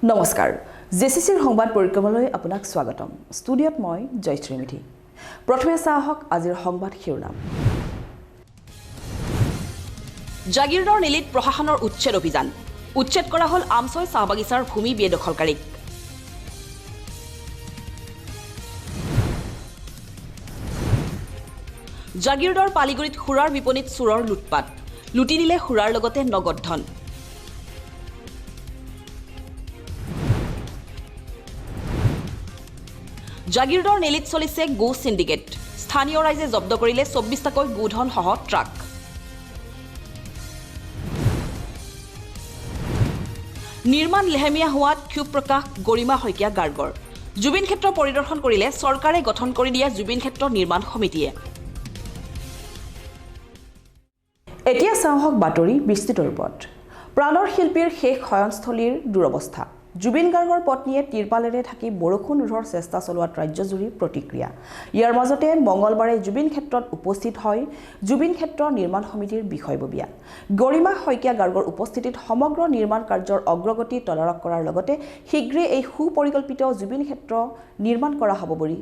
নমস্কাৰ জেচিচিৰ সংবাদ পৰিক্ৰমালৈ আপোনাক স্বাগতম ষ্টুডিঅত মই জয়শ্ৰী মিঠি প্ৰথমে চাহক আজিৰ সংবাদ শিৰোনাম জাগিৰোডৰ নিলিত প্ৰশাসনৰ উচ্ছেদ অভিযান উচ্ছেদ কৰা হল আমছৈ চাহ বাগিচাৰ ভূমি বেদখলকাৰীক জাগিৰোডৰ পালিগুৰিত খুৰাৰ বিপণীত চুৰৰ লুটপাট লুটি নিলে খুৰাৰ লগতে নগদ ধন জাগিৰোডৰ নেলিত চলিছে গো সিন্ডিকেট স্থানীয় ৰাইজে জব্দ কৰিলে 24টাকৈ গোধন সহ ট্ৰাক নিৰ্মাণ লেহেমীয়া হোৱাত ক্ষোভ প্ৰকাশ গৰিমা শইকীয়া গাৰ্গৰ জুবিন ক্ষেত্ৰ পৰিদৰ্শন কৰিলে চৰকাৰে গঠন কৰি দিয়া জুবিন ক্ষেত্ৰ নিৰ্মাণ সমিতিয়ে এতিয়া চাহক বাতৰি বিস্তৃত ৰূপত প্ৰাণৰ শিল্পীৰ শেষ শয়নস্থলীৰ দুৰৱস্থা জুবিন গাৰ্গৰ পত্নীয়ে তিৰপালেৰে থাকি বৰষুণ ৰোধৰ চেষ্টা চলোৱাত ৰাজ্যজুৰি প্ৰতিক্ৰিয়া ইয়াৰ মাজতে মঙ্গলবাৰে জুবিন ক্ষেত্ৰত উপস্থিত হয় জুবিন ক্ষেত্ৰ নিৰ্মাণ সমিতিৰ বিষয়ববীয়া গৰিমা শইকীয়া গাৰ্গৰ উপস্থিতিত সমগ্ৰ নিৰ্মাণ কাৰ্যৰ অগ্ৰগতি তদাৰক কৰাৰ লগতে শীঘ্ৰে এই সুপৰিকল্পিত জুবিন ক্ষেত্ৰ নিৰ্মাণ কৰা হ'ব বুলি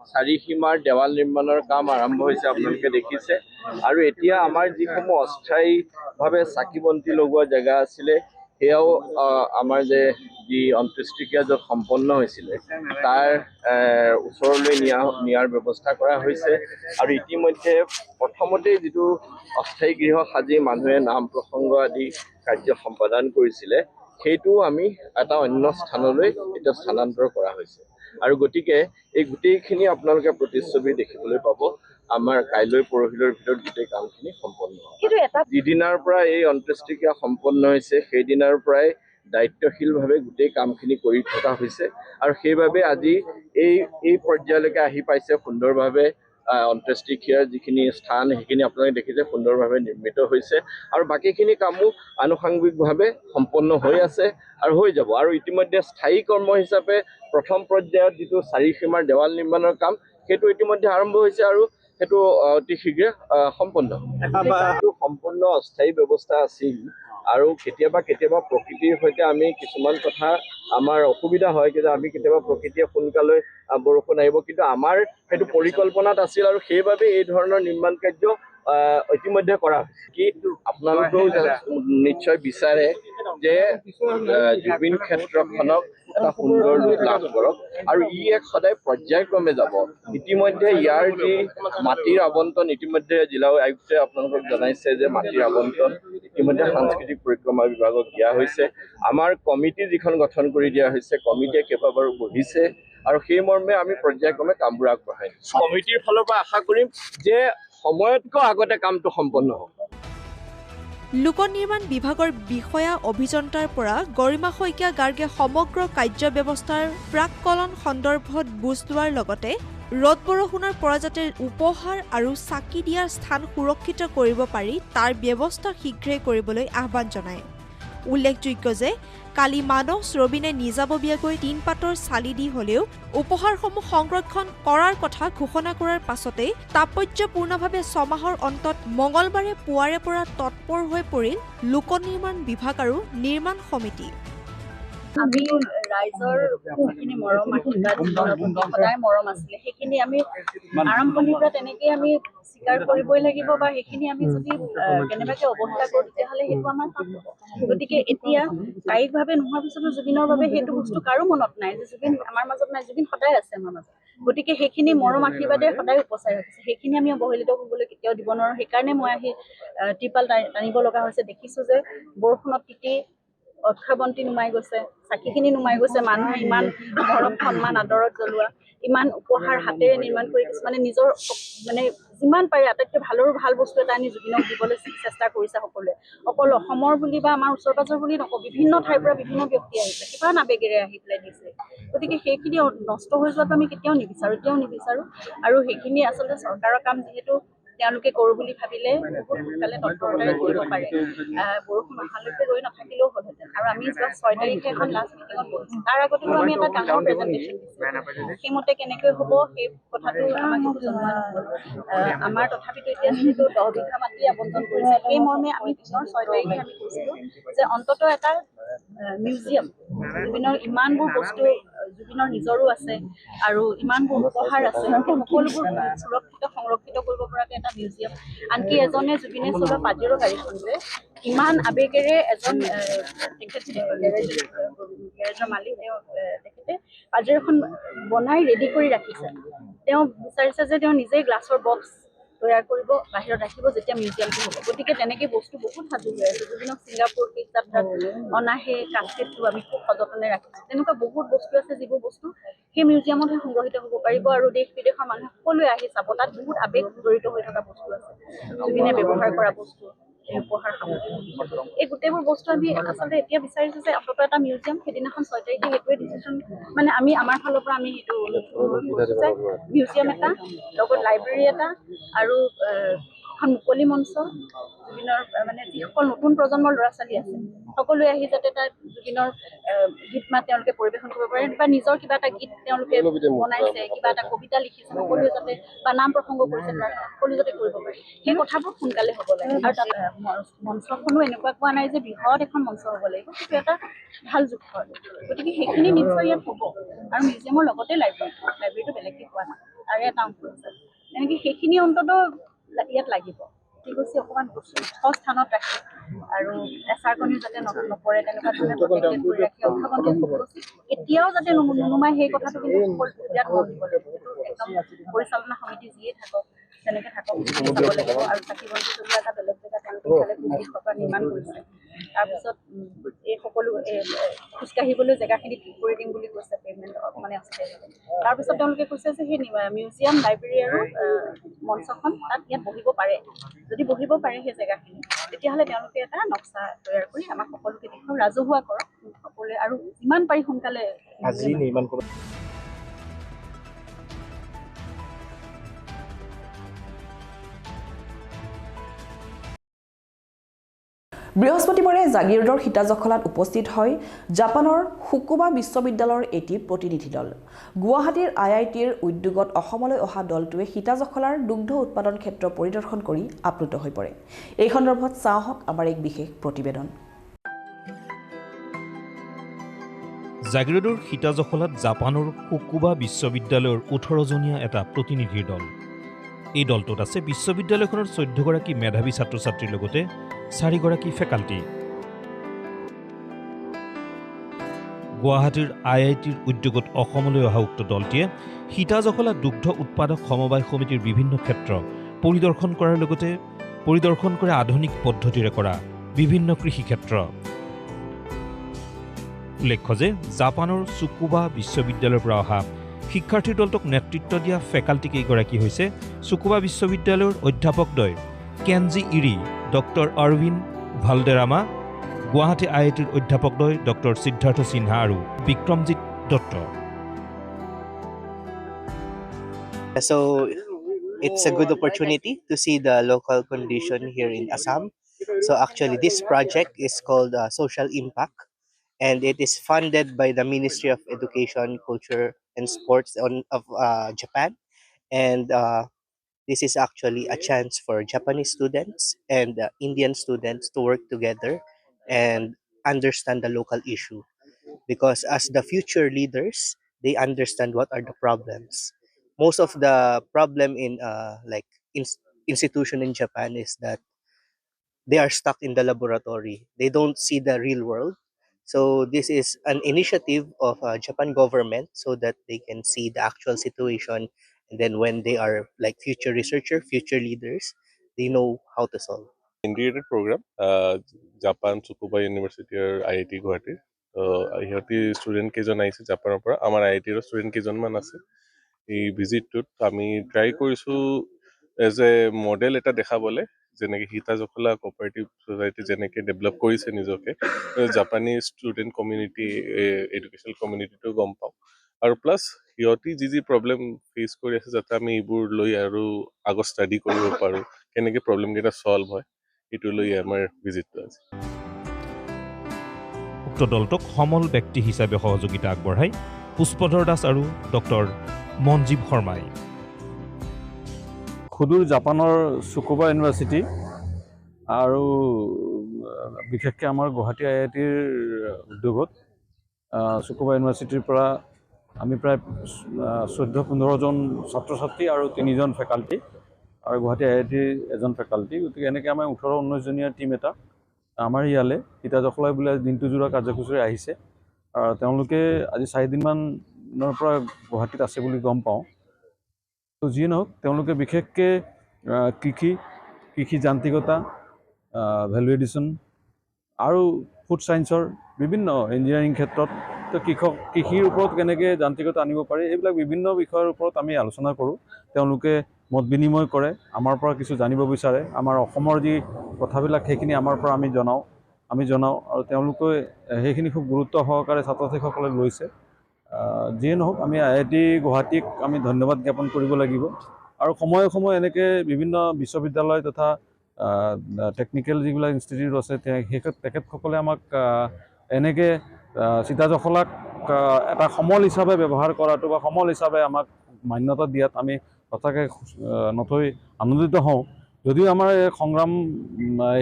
চাৰিসীমাৰ দেৱাল নিৰ্মাণৰ কাম আৰম্ভ হৈছে আপোনালোকে দেখিছে আৰু এতিয়া আমাৰ যিসমূহ অস্থায়ীভাৱে চাকি বন্তি লগোৱা জেগা আছিলে সেয়াও আমাৰ যি অন্ত্যেষ্টিক্ৰিয়া য'ত সম্পন্ন হৈছিলে তাৰ ওচৰলৈ নিয়াৰ ব্যৱস্থা কৰা হৈছে আৰু ইতিমধ্যে প্ৰথমতেই যিটো অস্থায়ী গৃহ সাজি মানুহে নাম প্ৰসংগ আদি কাৰ্য সম্পাদন কৰিছিলে সেইটো আমি এটা অন্য স্থানলৈ এতিয়া স্থানান্তৰ কৰা হৈছে আৰু গতিকে এই গোটেইখিনি আপোনালোকে প্ৰতিচ্ছবি দেখিবলৈ পাব আমাৰ কাইলৈ পৰহিলৰ ভিতৰত গোটেই কামখিনি সম্পন্ন হ'ব যিদিনাৰ পৰা এই অন্ত্যেষ্টিক্ৰিয়া সম্পন্ন হৈছে সেইদিনাৰ পৰাই দায়িত্বশীলভাৱে গোটেই কামখিনি কৰি থকা হৈছে আৰু সেইবাবে আজি এই পৰ্যায়লৈকে আহি পাইছে সুন্দৰভাৱে অন্ত্যেষ্টিক্ৰিয়াৰ যিখিনি স্থান সেইখিনি আপোনালোকে দেখিছে সুন্দৰভাৱে নিৰ্মিত হৈছে আৰু বাকীখিনি কামো আনুষংগিকভাৱে সম্পন্ন হৈ আছে আৰু হৈ যাব আৰু ইতিমধ্যে স্থায়ী কৰ্ম হিচাপে প্ৰথম পৰ্যায়ত যিটো চাৰিসীমাৰ দেৱাল নিৰ্মাণৰ কাম সেইটো ইতিমধ্যে আৰম্ভ হৈছে আৰু সেইটো অতি শীঘ্ৰে সম্পন্ন সম্পূৰ্ণ অস্থায়ী ব্যৱস্থা আছিল আৰু কেতিয়াবা প্ৰকৃতিৰ সৈতে আমি কিছুমান কথা আমাৰ অসুবিধা হয় কিন্তু আমি কেতিয়াবা প্ৰকৃতিয়ে সোনকালে বৰষুণ আহিব কিন্তু আমাৰ সেইটো পৰিকল্পনাত আছিল আৰু সেইবাবে এই ধৰণৰ নিৰ্মাণ কাৰ্য ইতিমধ্যে কৰা হৈছে কি আপোনালোকেও নিশ্চয় বিচাৰে যে জুবিন ক্ষেত্ৰখনক এটা সুন্দৰ ৰূপ লাভ কৰক আৰু ই এক সদায় পৰ্যায়ক্ৰমে যাব ইতিমধ্যে ইয়াৰ যি মাটিৰ আবণ্টন ইতিমধ্যে জিলা আয়ুক্তে আপোনালোকক জনাইছে যে মাটিৰ আবণ্টন ইতিমধ্যে সাংস্কৃতিক পৰিক্ৰমা বিভাগক দিয়া হৈছে আমাৰ কমিটি যিখন গঠন কৰি দিয়া হৈছে কমিটিয়ে কেইবাবাৰো বহিছে আৰু সেই মৰ্মে আমি পৰ্যায়ক্ৰমে কামবোৰ আগবঢ়াই কমিটিৰ ফালৰ পৰা আশা কৰিম যে সময়তকৈ আগতে কামটো সম্পন্ন হ'ব লোক নিৰ্মাণ বিভাগৰ বিষয়া অভিযন্তাৰ পৰা গৰিমা শইকীয়া গাৰ্গে সমগ্ৰ কাৰ্য ব্যৱস্থাৰ প্ৰাককলন সন্দৰ্ভত বুজ লোৱাৰ লগতে ৰ'দ বৰষুণৰ পৰা যাতে উপহাৰ আৰু চাকি দিয়াৰ স্থান সুৰক্ষিত কৰিব পাৰি তাৰ ব্যৱস্থা শীঘ্ৰেই কৰিবলৈ আহ্বান জনায়। উল্লেখযোগ্য যে কালি মানস ৰবিনে নিজাববীয়াকৈ ৩ পাতৰ চালি দি হ'লেও উপহাৰসমূহ সংৰক্ষণ কৰাৰ কথা ঘোষণা কৰাৰ পাছতেই তাৎপৰ্যপূৰ্ণভাৱে 6 মাহৰ অন্তত মঙলবাৰে পুৱাৰে পৰা তৎপৰ হৈ পৰিল লোক নিৰ্মাণ বিভাগ আৰু নিৰ্মাণ সমিতি। আমি ৰাইজৰ যিখিনি মৰম আশীৰ্বাদ জীৱনৰ প্ৰতি সদায় মৰম আছিলে সেইখিনি আমি আৰম্ভণিৰ পৰা তেনেকেই আমি স্বীকাৰ কৰিবই লাগিব বা সেইখিনি আমি যদি কেনেবাকৈ অৱহেলা কৰোঁ তেতিয়াহ'লে সেইটো আমাৰ পাপ হ'ব। গতিকে এতিয়া কায়িকভাৱে নোহোৱাৰ পিছতো জুবিনৰ বাবে সেইটো বস্তু কাৰো মনত নাই যে জুবিন আমাৰ মাজত নাই, জুবিন সদায় আছে আমাৰ মাজত। গতিকে সেইখিনি মৰম আশীৰ্বাদে সদায় উপচাই ৰাখিছে, সেইখিনি আমি অৱহেলিত কৰিবলৈ কেতিয়াও দিব নোৱাৰোঁ। সেইকাৰণে মই আহি ত্ৰিপাল টানিব লগা হৈছে। দেখিছোঁ যে বৰষুণত তিতি অক্ষয়বন্তি নুমাই গৈছে, চাকিখিনি নুমাই গৈছে, মানুহে ইমান মৰম সন্মান আদৰত জ্বলোৱা, ইমান উপহাৰ হাতেৰে নিৰ্মাণ কৰি কিছুমানে নিজৰ মানে যিমান পাৰে আটাইতকৈ ভালৰো ভাল বস্তু এটা আনি জুবিনক দিবলৈ চেষ্টা কৰিছে সকলোৱে। অকল অসমৰ বুলি বা আমাৰ ওচৰ পাজৰ বুলি নকওঁ, বিভিন্ন ঠাইৰ পৰা বিভিন্ন ব্যক্তি আহিছে, কিমান আৱেগেৰে আহি পেলাই দিছে। গতিকে সেইখিনি নষ্ট হৈ যোৱাটো আমি কেতিয়াও নিবিচাৰোঁ, এতিয়াও নিবিচাৰোঁ। আৰু সেইখিনি আচলতে চৰকাৰৰ কাম, যিহেতু তেওঁলোকে কৰোঁ বুলি ভাবিলে বহুত সোনকালে তৎপৰতাৰে কৰিব পাৰে। বৰষুণ অহালৈকে ৰৈ নাথাকিলেও হ'লহেঁতেন। আৰু আমি যোৱা 6 তাৰিখে এখন লাষ্ট মিটিঙত বহিছোঁ, তাৰ আগতেতো আমি এটা ডাঙৰ প্ৰেজেণ্টেশ্যন দিছিলোঁ। সেইমতে কেনেকৈ হ'ব সেই কথাটো আমাক একো জনোৱা নহ'ল। আমাৰ তথাপিতো এতিয়া যিহেতু 10 বিঘা মাটি আবণ্টন কৰিছে, সেই মৰ্মে আমি পুনৰ 6 তাৰিখে আমি কৈছিলোঁ যে অন্ততঃ এটা মিউজিয়াম, জুবিনৰ ইমানবোৰ বস্তু জুবিনৰ নিজৰো আছে আৰু ইমানবোৰ উপহাৰ আছে, সকলোবোৰ সুৰক্ষিত সংৰক্ষিত কৰিব পৰাকৈ এটা মিউজিয়াম। আনকি এজনে জুবিনে চলোৱা পাজেৰো গাড়ীখন যে ইমান আৱেগেৰে এজন গেৰেজৰ মালিক তেখেতে পাজেৰোখন বনাই ৰেডি কৰি ৰাখিছে। তেওঁ বিচাৰিছে যে তেওঁ নিজেই গ্লাছৰ বক্স তৈয়াৰ কৰিব, বাহিৰত ৰাখিব যেতিয়া মিউজিয়ামটো হ'ব। গতিকে তেনেকৈ বস্তু বহুত সাজু হৈ আছে। জুবিনক ছিংগাপুৰ যাত্ৰাত অনা সেই কাস্কেটটো আমি খুব সযতনে ৰাখিছোঁ। তেনেকুৱা বহুত বস্তু আছে যিবোৰ বস্তু সেই মিউজিয়ামতহে সংগ্ৰহিত হ'ব পাৰিব আৰু দেশ বিদেশৰ মানুহে সকলোৱে আহি চাব। তাত বহুত আৱেগ জড়িত হৈ থকা বস্তু আছে, জুবিনে ব্যৱহাৰ কৰা বস্তু, উপহাৰ সামগ্ৰী, এই গোটেইবোৰ বস্তু আমি আচলতে এতিয়া বিচাৰিছোঁ যে অন্ততঃ এটা মিউজিয়াম। সেইদিনাখন 6 তাৰিখে সেইটোৱে ডিচিশ্যন, মানে আমি আমাৰ ফালৰ পৰা আমি সেইটো কৰিছোঁ যে মিউজিয়াম এটা, লগত লাইব্ৰেৰী এটা আৰু এখন মুকলি মঞ্চ, জুবিনৰ মানে যিসকল নতুন প্ৰজন্মৰ ল'ৰা ছোৱালী আছে সকলোৱে আহি যাতে তাত জুবিনৰ গীত মাত তেওঁলোকে পৰিৱেশন কৰিব পাৰে বা নিজৰ কিবা এটা গীত তেওঁলোকে বনাইছে, কিবা এটা কবিতা লিখিছে, সকলোৱে যাতে বা নাম প্ৰসংগ কৰিছে, সকলোৱে যাতে কৰিব পাৰে। সেই কথাবোৰ সোনকালে হ'ব লাগে। আৰু তাত মঞ্চখনো এনেকুৱা কোৱা নাই যে বৃহৎ এখন মঞ্চ হ'ব লাগিব, সেইটো এটা ভাল যুক্ত। গতিকে সেইখিনি নিশ্চয় ইয়াত হ'ব। আৰু মিউজিয়ামৰ লগতে লাইব্ৰেৰীটো বেলেগকৈ কোৱা নাই, তাৰে এটা অংশ আছে। তেনেকৈ সেইখিনি অন্ততঃ ইয়াত লাগিব। ঠিক আছে, অকণমান ওখ স্থানত ৰাখি আৰু এচাৰকণি যাতে নপৰে তেনেকুৱা ধৰণে প্ৰটেক্টেড কৰি ৰাখি অক্ষয়বন্তি এতিয়াও যাতে নুনুমাই সেই কথাটো কিন্তু সকলো ইয়াত মন দিব লাগিব। সেইটো একদম পৰিচালনা সমিতি যিয়ে থাকক তেনেকৈ থাকক চাব লাগিব। আৰু চাকি বন্তি জ্বলোৱা এটা বেলেগ জেগাত তেওঁলোকে ইফালে পুঁজিৰ নিৰ্মাণ কৰিছে। তাৰপিছত এই সকলো খোজকাঢ়িবলৈ জেগাখিনি ঠিক কৰি দিম বুলি কৈছে, পে'মেণ্ট মানে আছে। তাৰপিছত তেওঁলোকে কৈছে যে সেই মিউজিয়াম, লাইব্ৰেৰী আৰু মঞ্চখন তাত ইয়াত বহিব পাৰে। যদি বহিব পাৰে সেই জেগাখিনি, তেতিয়াহ'লে তেওঁলোকে এটা নক্সা তৈয়াৰ কৰি আমাক সকলোকে দেখুৱাওক, ৰাজহুৱা কৰক সকলোৱে, আৰু যিমান পাৰি সোনকালে আজি নিৰ্মাণ কৰক। বৃহস্পতিবাৰে জাগিৰোডৰ সীতাজখলাত উপস্থিত হয় জাপানৰ ফুকুবা বিশ্ববিদ্যালয়ৰ এটি প্ৰতিনিধি দল। গুৱাহাটীৰ IITৰ উদ্যোগত অসমলৈ অহা দলটোৱে সীতাজখলাৰ দুগ্ধ উৎপাদন ক্ষেত্ৰ পৰিদৰ্শন কৰি আপ্লুত হৈ পৰে। এই সন্দৰ্ভত চাওঁহক আমাৰ এক বিশেষ প্ৰতিবেদন। জাগিৰোডৰ সীতাজখলাত জাপানৰ ফুকুবা বিশ্ববিদ্যালয়ৰ 18জনীয়া এটা প্ৰতিনিধিৰ দল। এই দলটোত আছে বিশ্ববিদ্যালয়খনৰ 14গৰাকী মেধাৱী ছাত্ৰ ছাত্ৰীৰ লগতে 4গৰাকী ফেকাল্টি। গুৱাহাটীৰ IITৰ উদ্যোগত অসমলৈ অহা উক্ত দলটিয়ে সীতাজখলা দুগ্ধ উৎপাদক সমবায় সমিতিৰ বিভিন্ন ক্ষেত্ৰ পৰিদৰ্শন কৰাৰ লগতে পৰিদৰ্শন কৰে আধুনিক পদ্ধতিৰে কৰা বিভিন্ন কৃষি ক্ষেত্ৰ। উল্লেখ্য যে জাপানৰ ফুকুবা বিশ্ববিদ্যালয়ৰ পৰা অহা শিক্ষাৰ্থীৰ দলটোক নেতৃত্ব দিয়া ফেকাল্টি কেইগৰাকী হৈছে ফুকুবা বিশ্ববিদ্যালয়ৰ অধ্যাপকদ্বয় কেনজি ইৰি, ডক্টৰ অৰবিন্দ ভালডেৰামা, গুৱাহাটী IITৰ অধ্যাপকদ্বয় ডক্টৰ সিদ্ধাৰ্থ সিনহা আৰু Bikramjit Dutta. So it's a good opportunity to see the local condition here in Assam. So actually, this project is called Social Impact, and it is funded by the Ministry of Education, Culture, and Sports of Japan. And this is actually a chance for Japanese students and Indian students to work together and understand the local issue. Because as the future leaders, they understand what are the problems. Most of the problem in institution in Japan is that they are stuck in the laboratory. They don't see the real world. So this is an initiative of Japan government so that they can see the actual situation, and then when they are like future researcher, future leaders, they know how to solve. Integrated program, Japan Tsukuba University or IIT Guwahati. ইহঁতি student কেইজন আহিছে জাপানৰ পৰা, আমাৰ IITৰ student কেইজনমান আছে। এই ভিজিটটোত আমি ট্ৰাই কৰিছোঁ এজ এ মডেল এটা দেখাবলৈ, যেনেকৈ সীতা জখলা কোঅপাৰেটিভ ছ'চাইটি যেনেকৈ ডেভেলপ কৰিছে নিজকে, জাপানী ষ্টুডেণ্ট কমিউনিটি এডুকেশ্যনেল কমিউনিটিটো গম পাওঁ। আৰু প্লাছ সিহঁতি যি প্ৰব্লেম ফেচ কৰি আছে যাতে আমি এইবোৰ লৈ আৰু আগত ষ্টাডি কৰিব পাৰোঁ, কেনেকৈ প্ৰব্লেমকেইটা ছল্ভ হয়, এইটো লৈ আমাৰ ভিজিটটো আছে। উক্ত দলটোক সমল ব্যক্তি হিচাপে সহযোগিতা আগবঢ়াই পুষ্পধৰ দাস আৰু ডক্টৰ মনজীৱ শৰ্মাই। সুদূৰ জাপানৰ চুকুবা ইউনিভাৰ্চিটি আৰু বিশেষকৈ আমাৰ গুৱাহাটী IITৰ উদ্যোগত চুকুবা ইউনিভাৰ্চিটিৰ পৰা আমি প্ৰায় 14-15 জন ছাত্ৰ ছাত্ৰী আৰু 3 জন ফেকাল্টি আৰু গুৱাহাটী IITৰ এজন ফেকাল্টি, গতিকে এনেকৈ আমাৰ 18-19 জনীয়া টীম এটা আমাৰ ইয়ালৈ সীতা জখলাই বোলে দিনটো জোৰা কাৰ্যসূচীৰে আহিছে। আৰু তেওঁলোকে আজি 4 দিনমানৰ পৰা গুৱাহাটীত আছে বুলি গম পাওঁ। তো যিয়ে নহওক তেওঁলোকে বিশেষকৈ কৃষি যান্ত্ৰিকতা, ভেলু এডিশ্যন আৰু ফুড ছায়েন্সৰ বিভিন্ন ইঞ্জিনিয়াৰিং ক্ষেত্ৰত তো কৃষিৰ ওপৰত কেনেকৈ যান্ত্ৰিকতা আনিব পাৰি, এইবিলাক বিভিন্ন বিষয়ৰ ওপৰত আমি আলোচনা কৰোঁ। তেওঁলোকে মত বিনিময় কৰে, আমাৰ পৰা কিছু জানিব বিচাৰে, আমাৰ অসমৰ যি কথাবিলাক সেইখিনি আমাৰ পৰা আমি জনাওঁ আৰু তেওঁলোকে সেইখিনি খুব গুৰুত্ব সহকাৰে ছাত্ৰ ছাত্ৰীসকলে লৈছে। যিয়ে নহওক আমি IIT গুৱাহাটীক আমি ধন্যবাদ জ্ঞাপন কৰিব লাগিব আৰু সময়ে সময়ে এনেকৈ বিভিন্ন বিশ্ববিদ্যালয় তথা টেকনিকেল যিবিলাক ইনষ্টিটিউট আছে তেখেতসকলে আমাক এনেকৈ সীতা জখলাক এটা সমল হিচাপে ব্যৱহাৰ কৰাটো বা সমল হিচাপে আমাক মান্যতা দিয়াত আমি সঁচাকৈ নথৈ আনন্দিত হওঁ। যদিও আমাৰ এই সংগ্ৰাম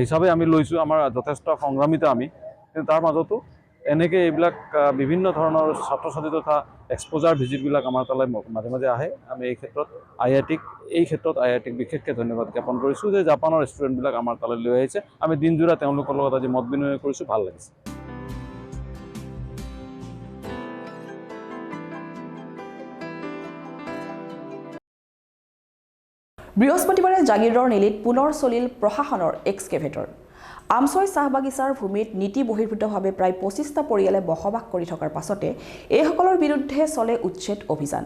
হিচাপে আমি লৈছোঁ, আমাৰ যথেষ্ট সংগ্ৰামিত আমি, কিন্তু তাৰ মাজতো এনেকৈ এইবিলাক বিভিন্ন ধৰণৰ ছাত্ৰ ছাত্ৰী তথা এক্সপ'জাৰ ভিজিটবিলাক আমাৰ তালৈ মাজে মাজে আহে। আমি এই ক্ষেত্ৰত IITক বিশেষকৈ ধন্যবাদ জ্ঞাপন কৰিছোঁ যে জাপানৰ ষ্টুডেণ্টবিলাক আমাৰ তালৈ লৈ আহিছে। আমি দিনজোৰা তেওঁলোকৰ লগত আজি মত বিনিময় কৰিছোঁ, ভাল লাগিছে। বৃহস্পতিবাৰে জাগিৰৰ নেলিত পুনৰ চলিল প্ৰশাসনৰ এক্সকেভেটৰ। আমছৈ চাহ বাগিচাৰ ভূমিত নীতি বহিৰ্ভূতভাৱে প্ৰায় 25টা পৰিয়ালে বসবাস কৰি থকাৰ পাছতে এইসকলৰ বিৰুদ্ধে চলে উচ্ছেদ অভিযান।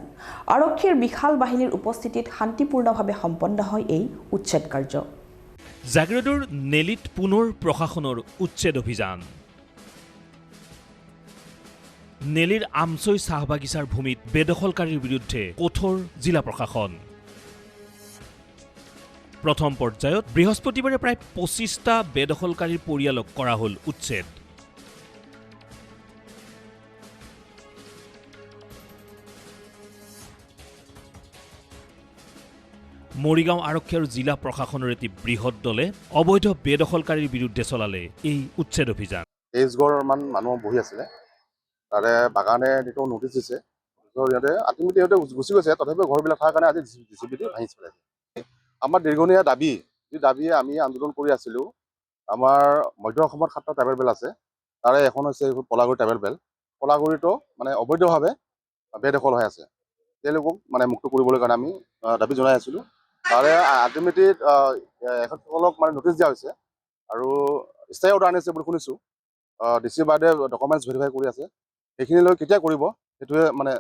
আৰক্ষীৰ বিশাল বাহিনীৰ উপস্থিতিত শান্তিপূৰ্ণভাৱে সম্পন্ন হয় এই উচ্ছেদ কাৰ্য। জাগিৰোডৰ নেলিত পুনৰ প্ৰশাসনৰ উচ্ছেদ অভিযান। নেলিৰ আমছৈ চাহ বাগিচাৰ ভূমিত বেদখলকাৰীৰ বিৰুদ্ধে কঠোৰ জিলা প্ৰশাসন। প্ৰথম পৰ্যায়ত বৃহস্পতিবাৰে প্ৰায় 25টা বেদখলকাৰীৰ পৰিয়ালক কৰা হ'ল উচ্ছেদ। মৰিগাঁও আৰক্ষী আৰু জিলা প্ৰশাসনৰ এটি বৃহৎ দলে অবৈধ বেদখলকাৰীৰ বিৰুদ্ধে চলালে এই উচ্ছেদ অভিযান। 23ঘৰমান মানুহ বহি আছিলে, তাৰে বাগানে যিটো নটিচ দিছে, সিহঁতে আল্টিমেটলি সিহঁতে গুচি গৈছে। তথাপিও ঘৰবিলাক থকাৰ কাৰণে আজি JCB ভাঙি পেলাইছে। আমাৰ দীৰ্ঘদিনীয়া দাবীয়ে আমি আন্দোলন কৰি আছিলোঁ। আমাৰ মধ্য অসমত 7টা ট্ৰাইবেল বেল আছে, তাৰে এখন হৈছে পলাগুৰি ট্ৰাইবেল বেল। পলাগুৰিটো মানে অবৈধভাৱে বেদখল হৈ আছে, তেওঁলোকক মানে মুক্ত কৰিবলৈ কাৰণে আমি দাবী জনাই আছিলোঁ। তাৰে আল্টিমেটলি এখেতসকলক মানে নটিচ দিয়া হৈছে আৰু স্থায়ী অৰ্ডাৰ আনিছে বুলি শুনিছোঁ। DC বাইদে ডকুমেণ্টছ ভেৰিফাই কৰি আছে, সেইখিনিলৈ কেতিয়া কৰিব সেইটোৱে মানে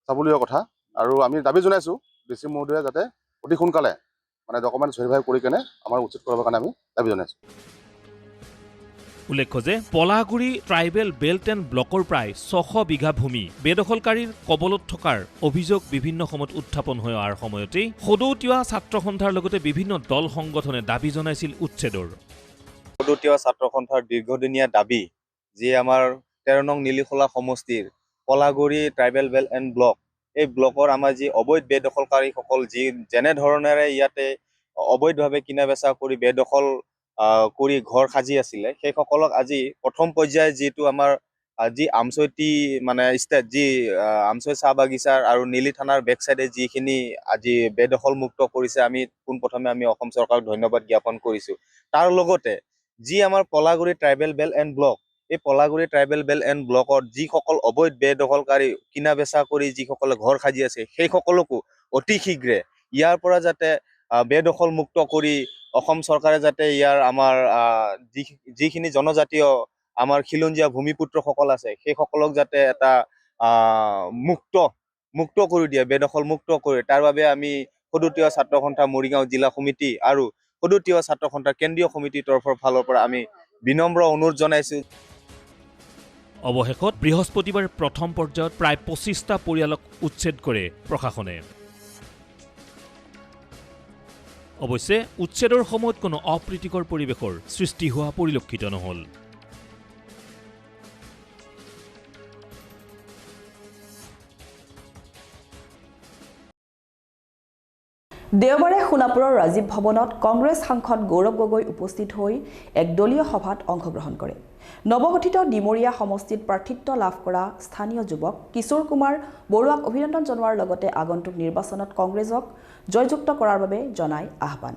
চাবলগীয়া কথা। আৰু আমি দাবী জনাইছোঁ DC মহোদয়ে যাতে অতি সোনকালে মানে ডকুমেণ্টছ ভেৰিফাই কৰি কেনে আমাৰ উচিত কৰিবৰ কাৰণে আমি দাবী জনাইছোঁ। উল্লেখ্য যে পলাগুৰি ট্ৰাইবেল বেল্ট এণ্ড ব্লকৰ প্ৰায় 600 বিঘা ভূমি বেদখলকাৰীৰ কবলত থকাৰ অভিযোগ বিভিন্ন সময়ত উত্থাপন হৈ অহাৰ সময়তেই সদৌ-তিৱা ছাত্ৰ সন্থাৰ লগতে বিভিন্ন দল সংগঠনে দাবী জনাইছিল উচ্ছেদৰ। সদৌ-তিৱা ছাত্ৰ সন্থাৰ দীৰ্ঘদিনীয়া দাবী যি আমাৰ 13 নং নীলিখোলা সমষ্টিৰ পলাগুৰি ট্ৰাইবেল বেল্ট এণ্ড ব্লক, এই ব্লকৰ আমাৰ যি অবৈধ বেদখলকাৰীসকল যি যেনেধৰণেৰে ইয়াতে অবৈধভাৱে কিনা বেচা কৰি বেদখল কৰি ঘৰ সাজি আছিলে, সেইসকলক আজি প্ৰথম পৰ্যায়ে যিটো আমাৰ যি আমচৈতি মানে ষ্টেট যি আমচৈ চাহ বাগিচাৰ আৰু নীলি থানাৰ বেক চাইডে যিখিনি আজি বেদখল মুক্ত কৰিছে, আমি পোনপ্ৰথমে আমি অসম চৰকাৰক ধন্যবাদ জ্ঞাপন কৰিছোঁ। তাৰ লগতে যি আমাৰ পলাগুৰি ট্ৰাইবেল বেল্ট এণ্ড ব্লক, এই পলাগুৰি ট্ৰাইবেল বেল্ট এণ্ড ব্লকত যিসকল অবৈধ বেদখলকাৰী কিনা বেচা কৰি যিসকলে ঘৰ সাজি আছে, সেইসকলকো অতি শীঘ্ৰে ইয়াৰ পৰা যাতে বেদখল মুক্ত কৰি অসম চৰকাৰে যাতে ইয়াৰ আমাৰ যিখিনি জনজাতীয় আমাৰ খিলঞ্জীয়া ভূমিপুত্ৰসকল আছে, সেইসকলক যাতে এটা মুক্ত কৰি দিয়ে, বেদখল মুক্ত কৰি, তাৰ বাবে আমি সদৌ-তিৱা ছাত্ৰ সন্থা মৰিগাঁও জিলা সমিতি আৰু সদৌ-তিৱা ছাত্ৰ সন্থাৰ কেন্দ্ৰীয় সমিতিৰ তৰফৰ ফালৰ পৰা আমি বিনম্ৰ অনুৰোধ জনাইছোঁ। অৱশেষত বৃহস্পতিবাৰে প্ৰথম পৰ্যায়ত প্ৰায় 25টা পৰিয়ালক উচ্ছেদ কৰে প্ৰশাসনে। অৱশ্যে উচ্ছেদৰ সময়ত কোনো অপ্ৰীতিকৰ পৰিৱেশৰ সৃষ্টি হোৱা পৰিলক্ষিত নহ'ল। দেওবাৰে সোণাপুৰৰ ৰাজীৱ ভৱনত কংগ্ৰেছ সাংসদ গৌৰৱ গগৈ উপস্থিত হৈ এক দলীয় সভাত অংশগ্ৰহণ কৰে। নৱগঠিত ডিমৰীয়া সমষ্টিত প্ৰাৰ্থিত্ব লাভ কৰা স্থানীয় যুৱক কিশোৰ কুমাৰ বৰুৱাক অভিনন্দন জনোৱাৰ লগতে আগন্তুক নিৰ্বাচনত কংগ্ৰেছক জয়যুক্ত কৰাৰ বাবে জনায় আহ্বান।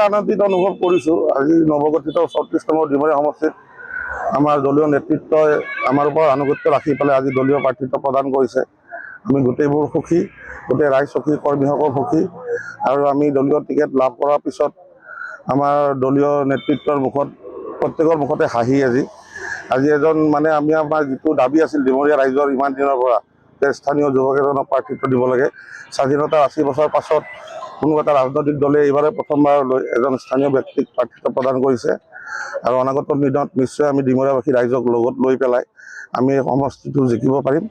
আনন্দিত অনুভৱ কৰিছোঁ। আজি নৱগঠিত 34 নম্বৰ ডিমৰীয়া সমষ্টিত আমাৰ দলীয় নেতৃত্বই আমাৰ ওপৰত আনুগত্য ৰাখি পেলাই আজি দলীয় প্ৰাৰ্থিত্ব প্ৰদান কৰিছে। আমি গোটেইবোৰ সুখী, গোটেই ৰাইজ সুখী, কৰ্মীসকল সুখী। আৰু আমি দলীয় টিকেট লাভ কৰাৰ পিছত আমাৰ দলীয় নেতৃত্বৰ মুখত প্ৰত্যেকৰ মুখতে হাঁহি। আজি এজন মানে আমাৰ যিটো দাবী আছিল ডিমৰীয়া ৰাইজৰ ইমান দিনৰ পৰা যে স্থানীয় যুৱক এজনক প্ৰাৰ্থিত্ব দিব লাগে, স্বাধীনতাৰ 80 বছৰ পাছত কোনো এটা ৰাজনৈতিক দলে এইবাৰে প্ৰথমবাৰলৈ এজন স্থানীয় ব্যক্তিক প্ৰাৰ্থিত্ব প্ৰদান কৰিছে। আৰু অনাগত দিনত নিশ্চয় আমি ডিমৰীয়াবাসী ৰাইজক লগত লৈ পেলাই আমি সমষ্টিটো জিকিব পাৰিম।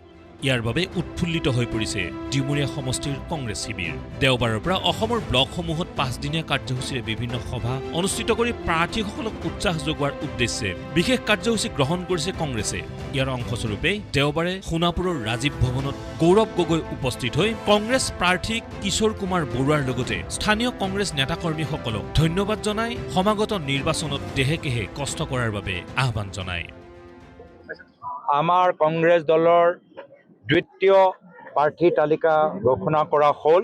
ইয়াৰ বাবে উৎফুল্লিত হৈ পৰিছে ডিমৰীয়া সমষ্টিৰ কংগ্ৰেছ শিবিৰ। দেওবাৰৰ পৰা অসমৰ ব্লকসমূহত 5 দিনীয়া কাৰ্যসূচীৰে বিভিন্ন সভা অনুষ্ঠিত কৰি প্ৰাৰ্থীসকলক উৎসাহ যোগোৱাৰ উদ্দেশ্যে বিশেষ কাৰ্যসূচী গ্ৰহণ কৰিছে কংগ্ৰেছে। ইয়াৰ অংশস্বৰূপে দেওবাৰে সোণাপুৰৰ ৰাজীৱ ভৱনত গৌৰৱ গগৈ উপস্থিত হৈ কংগ্ৰেছ প্ৰাৰ্থী কিশোৰ কুমাৰ বৰুৱাৰ লগতে স্থানীয় কংগ্ৰেছ নেতাকৰ্মীসকলক ধন্যবাদ জনাই সমাগত নিৰ্বাচনত দেহেকেহে কষ্ট কৰাৰ বাবে আহ্বান জনায়। আমাৰ কংগ্ৰেছ দলৰ দ্বিতীয় প্ৰাৰ্থী তালিকা ঘোষণা কৰা হ'ল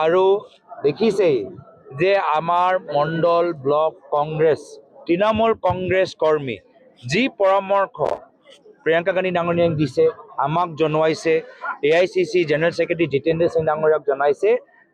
আৰু দেখিছেই যে আমাৰ মণ্ডল ব্লক কংগ্ৰেছ তৃণমূল কংগ্ৰেছ কৰ্মী যি পৰামৰ্শ প্ৰিয়ংকা গান্ধী ডাঙৰীয়াক দিছে, আমাক জনোৱাইছে, AICC general secretary Jitendra Singh ডাঙৰীয়াক জনাইছে।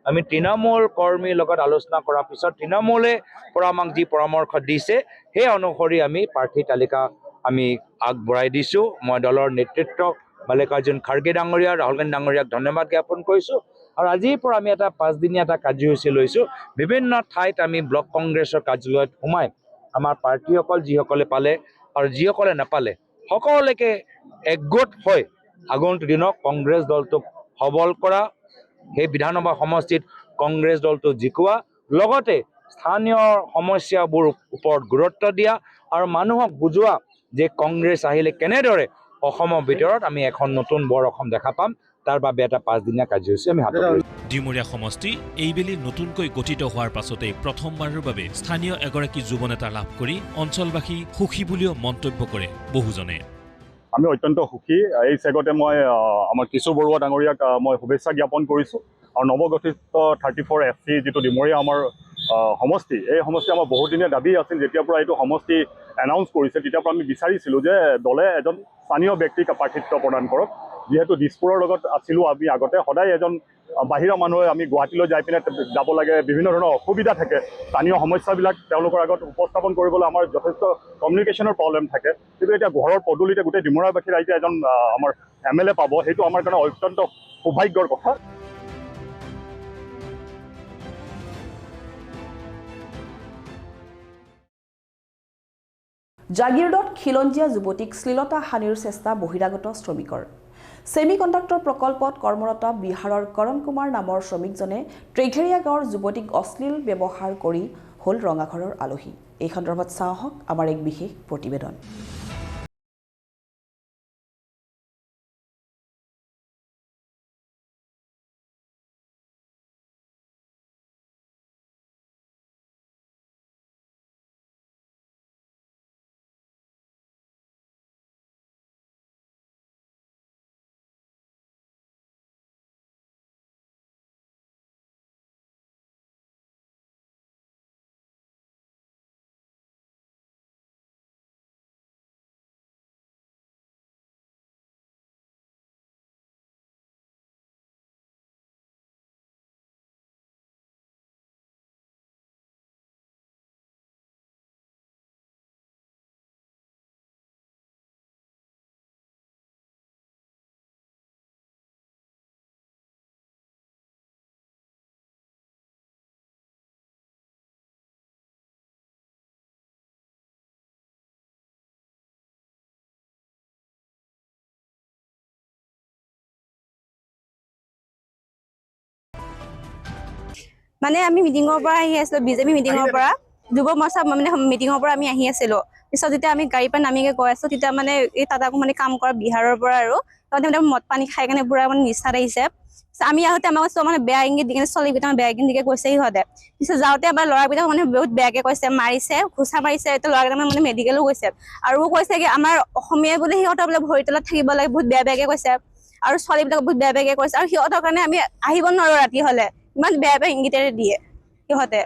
আমি তৃণমূল কৰ্মীৰ লগত আলোচনা কৰাৰ পিছত তৃণমূলে পৰা আমাক যি পৰামৰ্শ দিছে সেই অনুসৰি আমি প্ৰাৰ্থী তালিকা আমি আগবঢ়াই দিছোঁ। মই দলৰ নেতৃত্বক মাল্লিকাৰ্জুন খাৰ্গে ডাঙৰীয়া, ৰাহুল গান্ধী ডাঙৰীয়াক ধন্যবাদ জ্ঞাপন কৰিছোঁ। আৰু আজিৰ পৰা আমি এটা 5 দিনীয়া এটা কাৰ্যসূচী লৈছোঁ। বিভিন্ন ঠাইত আমি ব্লক কংগ্ৰেছৰ কাৰ্যালয়ত সোমাই আমাৰ প্ৰাৰ্থীসকল যিসকলে পালে আৰু যিসকলে নাপালে সকলোকে একগোট হৈ আগন্তুক দিনত কংগ্ৰেছ দলটোক সবল কৰা, সেই বিধানসভা সমষ্টিত কংগ্ৰেছ দলটো জিকোৱা, লগতে স্থানীয় সমস্যাবোৰ ওপৰত গুৰুত্ব দিয়া আৰু মানুহক বুজোৱা যে কংগ্ৰেছ আহিলে কেনেদৰে অসমৰ ভিতৰত আমি এখন নতুন বৰ অসম দেখা পাম। তাৰ বাবে এটা 5 দিনীয়া কাৰ্যসূচী আমি হাতত লৈছোঁ। ডিমৰীয়া সমষ্টি এইবেলি নতুনকৈ গঠিত হোৱাৰ পাছতে প্ৰথমবাৰৰ বাবে স্থানীয় এগৰাকী যুৱনেতা লাভ কৰি অঞ্চলবাসী সুখী বুলিও মন্তব্য কৰে বহুজনে। আমি অত্যন্ত সুখী। এই চেগতে মই আমাৰ কিশোৰ বৰুৱা ডাঙৰীয়াক মই শুভেচ্ছা জ্ঞাপন কৰিছোঁ। আৰু নৱগঠিত 34 FC যিটো ডিমৰীয়া আমাৰ সমষ্টি, এই সমষ্টি আমাৰ বহুদিনীয়া দাবী আছিল। যেতিয়াৰ পৰা এইটো সমষ্টি এনাউন্স কৰিছে তেতিয়াৰ পৰা আমি বিচাৰিছিলোঁ যে দলে এজন স্থানীয় ব্যক্তিক প্ৰাৰ্থিত্ব প্ৰদান কৰক। যিহেতু দিছপুৰৰ লগত আছিলোঁ আমি আগতে, সদায় এজন বাহিৰা মানুহে আমি গুৱাহাটীলৈ যাই পিনে যাব লাগে, বিভিন্ন ধৰণৰ অসুবিধা থাকে, স্থানীয় সমস্যাবিলাক তেওঁলোকৰ আগত উপস্থাপন কৰিবলৈ আমাৰ যথেষ্ট কমিউনিকেশ্যনৰ প্ৰব্লেম থাকে। কিন্তু এতিয়া ঘৰৰ পদূলিতে গোটেই ডিমৰাবাসী ৰাইজে এজন আমাৰ MLA পাব, সেইটো আমাৰ কাৰণে অত্যন্ত সৌভাগ্যৰ কথা। জাগিৰোডত খিলঞ্জীয়া যুৱতীক শ্লীলতা হানিৰ চেষ্টা বহিৰাগত শ্ৰমিকৰ। ছেমি কণ্ডাক্টৰ প্ৰকল্পত কৰ্মৰত বিহাৰৰ কৰণ কুমাৰ নামৰ শ্ৰমিকজনে ত্ৰিঘেৰীয়া গাঁৱৰ যুৱতীক অশ্লীল ব্যৱহাৰ কৰি হ'ল ৰঙাঘৰৰ আলহী। এই সন্দৰ্ভত চাওঁ আহক আমাৰ এক বিশেষ প্ৰতিবেদন। মানে আমি মিটিঙৰ পৰা আহি আছিলোঁ, বিজেপি মিটিঙৰ পৰা, যুৱ মৰ্চা মানে মিটিঙৰ পৰা আমি আহি আছিলোঁ। পিছত যেতিয়া আমি গাড়ীৰ পৰা নামিকে গৈ আছোঁ, তেতিয়া মানে এই তাতাকো মানে কাম কৰা বিহাৰৰ পৰা আৰু সিহঁতে মদ পানী খাই কেনে পুৰা মানে নিচাত আহিছে। আমি আহোঁতে আমাক চব মানে বেয়া ইংগিত দি কেনে ছোৱালীকেইটা বেয়া ইংগিত দিকে কৈছে সিহঁতে। পিছত যাওঁতে আমাৰ ল'ৰাকেইটাক মানে বহুত বেয়াকে কৈছে, মাৰিছে, ঘোচা মাৰিছে। এতিয়া ল'ৰাকেইটা মানে মেডিকেলো গৈছে আৰু কৈছে কি আমাৰ অসমীয়া বোলে সিহঁতৰ বোলে ভৰি তলত থাকিব লাগে, বহুত বেয়া বেয়াকে কৈছে। আৰু ছোৱালীবিলাক বহুত বেয়া বেয়াকে কৈছে। আৰু সিহঁতৰ কাৰণে আমি আহিব নোৱাৰোঁ ৰাতি হ'লে, ইমান বেয়া বেয়া ইংগিতেৰে দিয়ে সিহঁতে।